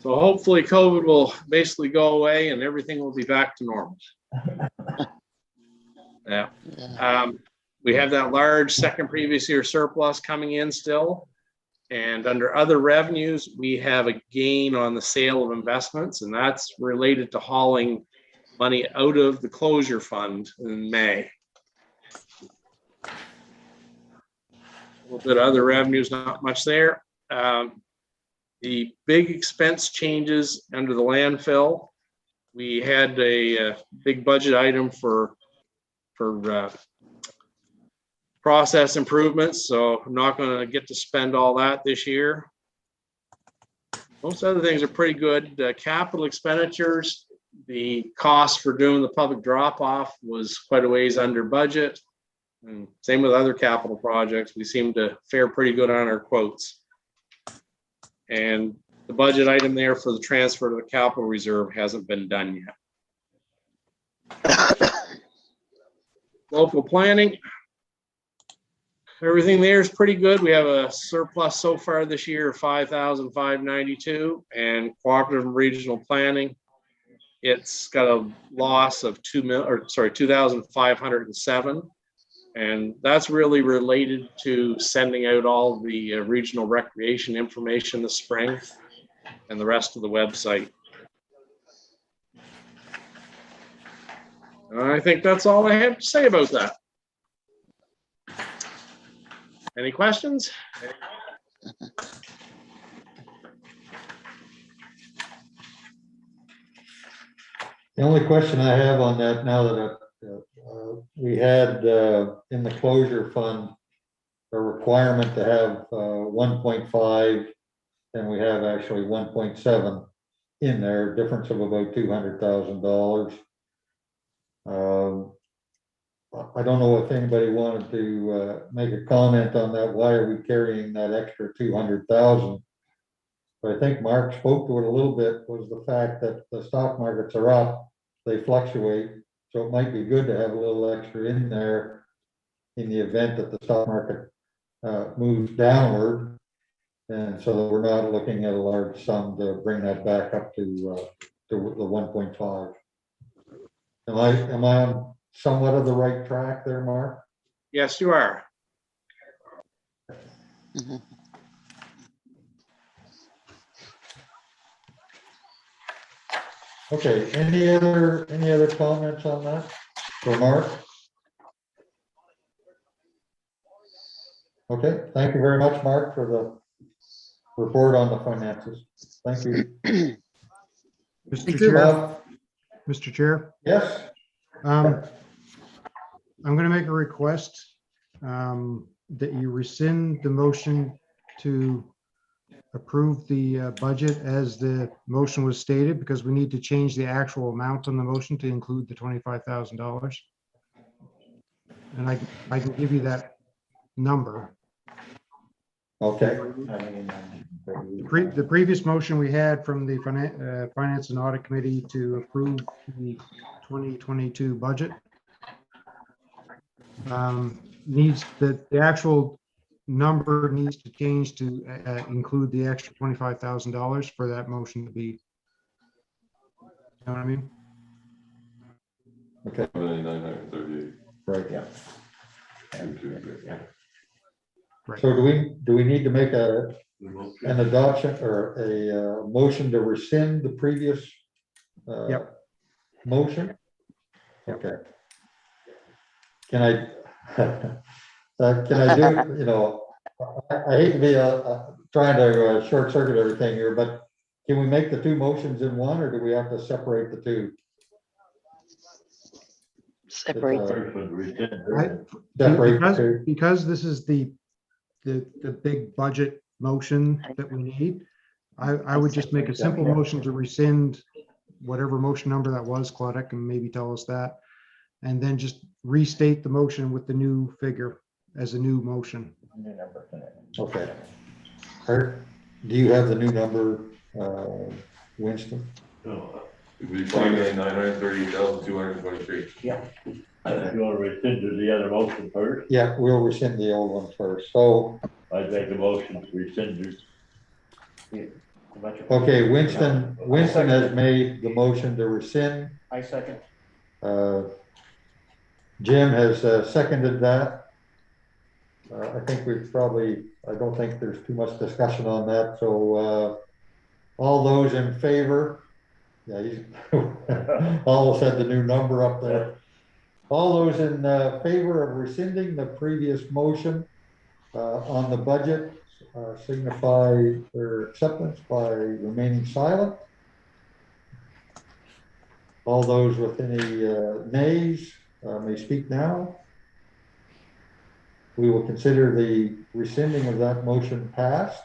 So hopefully COVID will basically go away and everything will be back to normal. Yeah. We have that large second previous year surplus coming in still. And under other revenues, we have a gain on the sale of investments, and that's related to hauling money out of the closure fund in May. A little bit of other revenues, not much there. The big expense changes under the landfill. We had a big budget item for process improvements, so I'm not going to get to spend all that this year. Most other things are pretty good. Capital expenditures, the cost for doing the public drop-off was quite a ways under budget. And same with other capital projects. We seem to fare pretty good on our quotes. And the budget item there for the transfer to the capital reserve hasn't been done yet. Local planning. Everything there is pretty good. We have a surplus so far this year of 5,592, and cooperative and regional planning, it's got a loss of 2,507, and that's really related to sending out all the regional recreation information this spring and the rest of the website. I think that's all I have to say about that. Any questions? The only question I have on that now that we had in the closure fund a requirement to have 1.5, and we have actually 1.7 in there, difference of about $200,000. I don't know if anybody wanted to make a comment on that. Why are we carrying that extra 200,000? But I think Mark spoke to it a little bit, was the fact that the stock markets are up, they fluctuate. So it might be good to have a little extra in there in the event that the stock market moves downward. And so that we're not looking at a large sum to bring that back up to the 1.5. Am I on somewhat of the right track there, Mark? Yes, you are. Okay, any other comments on that for Mark? Okay, thank you very much, Mark, for the report on the finances. Thank you. Mr. Chair, Mr. Chair, Yes, I'm going to make a request that you rescind the motion to approve the budget as the motion was stated, because we need to change the actual amount on the motion to include the $25,000. And I can give you that number. okay. The previous motion we had from the Finance and Audit Committee to approve the 2022 budget needs the actual number needs to change to include the extra $25,000 for that motion to be. You know what I mean? Okay. 938. Right, yeah. Right. So do we need to make an adoption or a motion to rescind the previous motion? Okay. Can I do, I hate to be trying to short circuit everything here, but can we make the two motions in one, or do we have to separate the two? Separate Separate because this is the big budget motion that we need, I would just make a simple motion to rescind whatever motion number that was. Claudette can maybe tell us that, and then just restate the motion with the new figure as a new motion. Okay. Art, do you have the new number, Winston? It'd be 5,938,223. Yeah. You want to rescind the other motion first? Yeah, we'll rescind the old one first. So I'd make a motion to rescind it. okay, Winston has made the motion to rescind. I second. Jim has seconded that. I think I don't think there's too much discussion on that. So all those in favor, yeah, he's almost had the new number up there. All those in favor of rescinding the previous motion on the budget signify their acceptance by remaining silent. All those with any nays may speak now. We will consider the rescinding of that motion passed.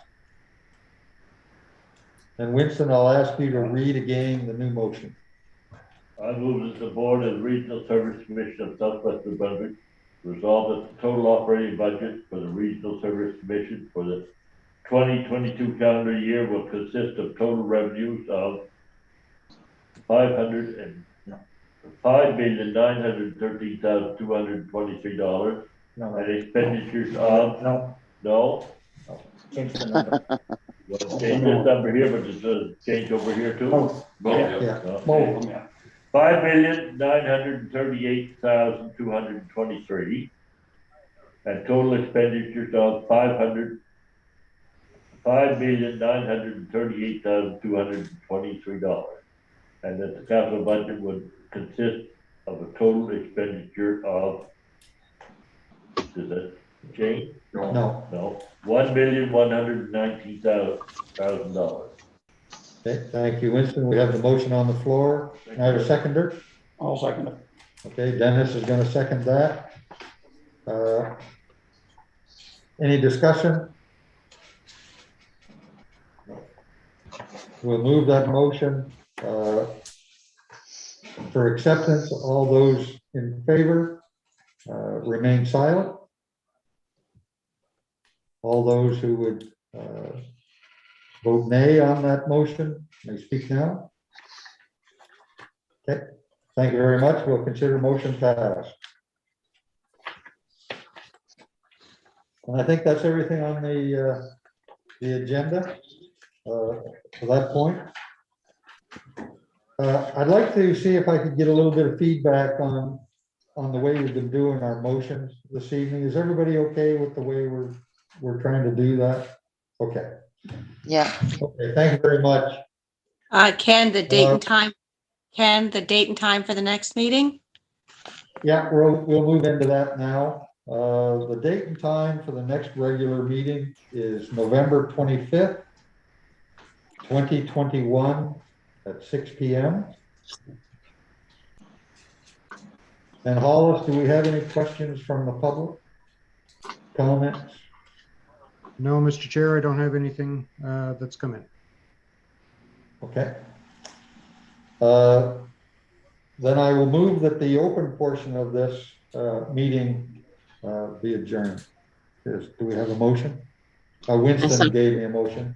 And Winston, I'll ask you to read again the new motion. I move that the Board of Regional Service Commission of Southwest New Brunswick resolve that the total operating budget for the Regional Service Commission for the 2022 calendar year will consist of total revenues of $5,913,223 and expenditures of no. Change the number. Well, change this number here, but it's a change over here too. Both, yeah. Both. $5,938,223 and total expenditures of $5,938,223, and that the capital budget would consist of a total expenditure of, does that change? No. No, $1,119,000. Okay, thank you, Winston. We have the motion on the floor. Can I have a seconder? I'll second it. Okay, Dennis is going to second that. Any discussion? We'll move that motion for acceptance. All those in favor remain silent. All those who would vote nay on that motion may speak now. Okay, Thank you very much. We'll consider motion passed. And I think that's everything on the agenda for that point. I'd like to see if I could get a little bit of feedback on the way we've been doing our motions this evening. Is everybody okay with the way we're trying to do that? Okay. Yeah. Okay, thank you very much. Ken, the date and time, for the next meeting? Yeah, we'll move into that now. The date and time for the next regular meeting is November 25th, 2021 at 6 p.m. And Hollis, do we have any questions from the public? Comments? No, Mr. Chair, I don't have anything that's come in. Okay. Then I will move that the open portion of this meeting be adjourned. Do we have a motion? Winston gave me a motion.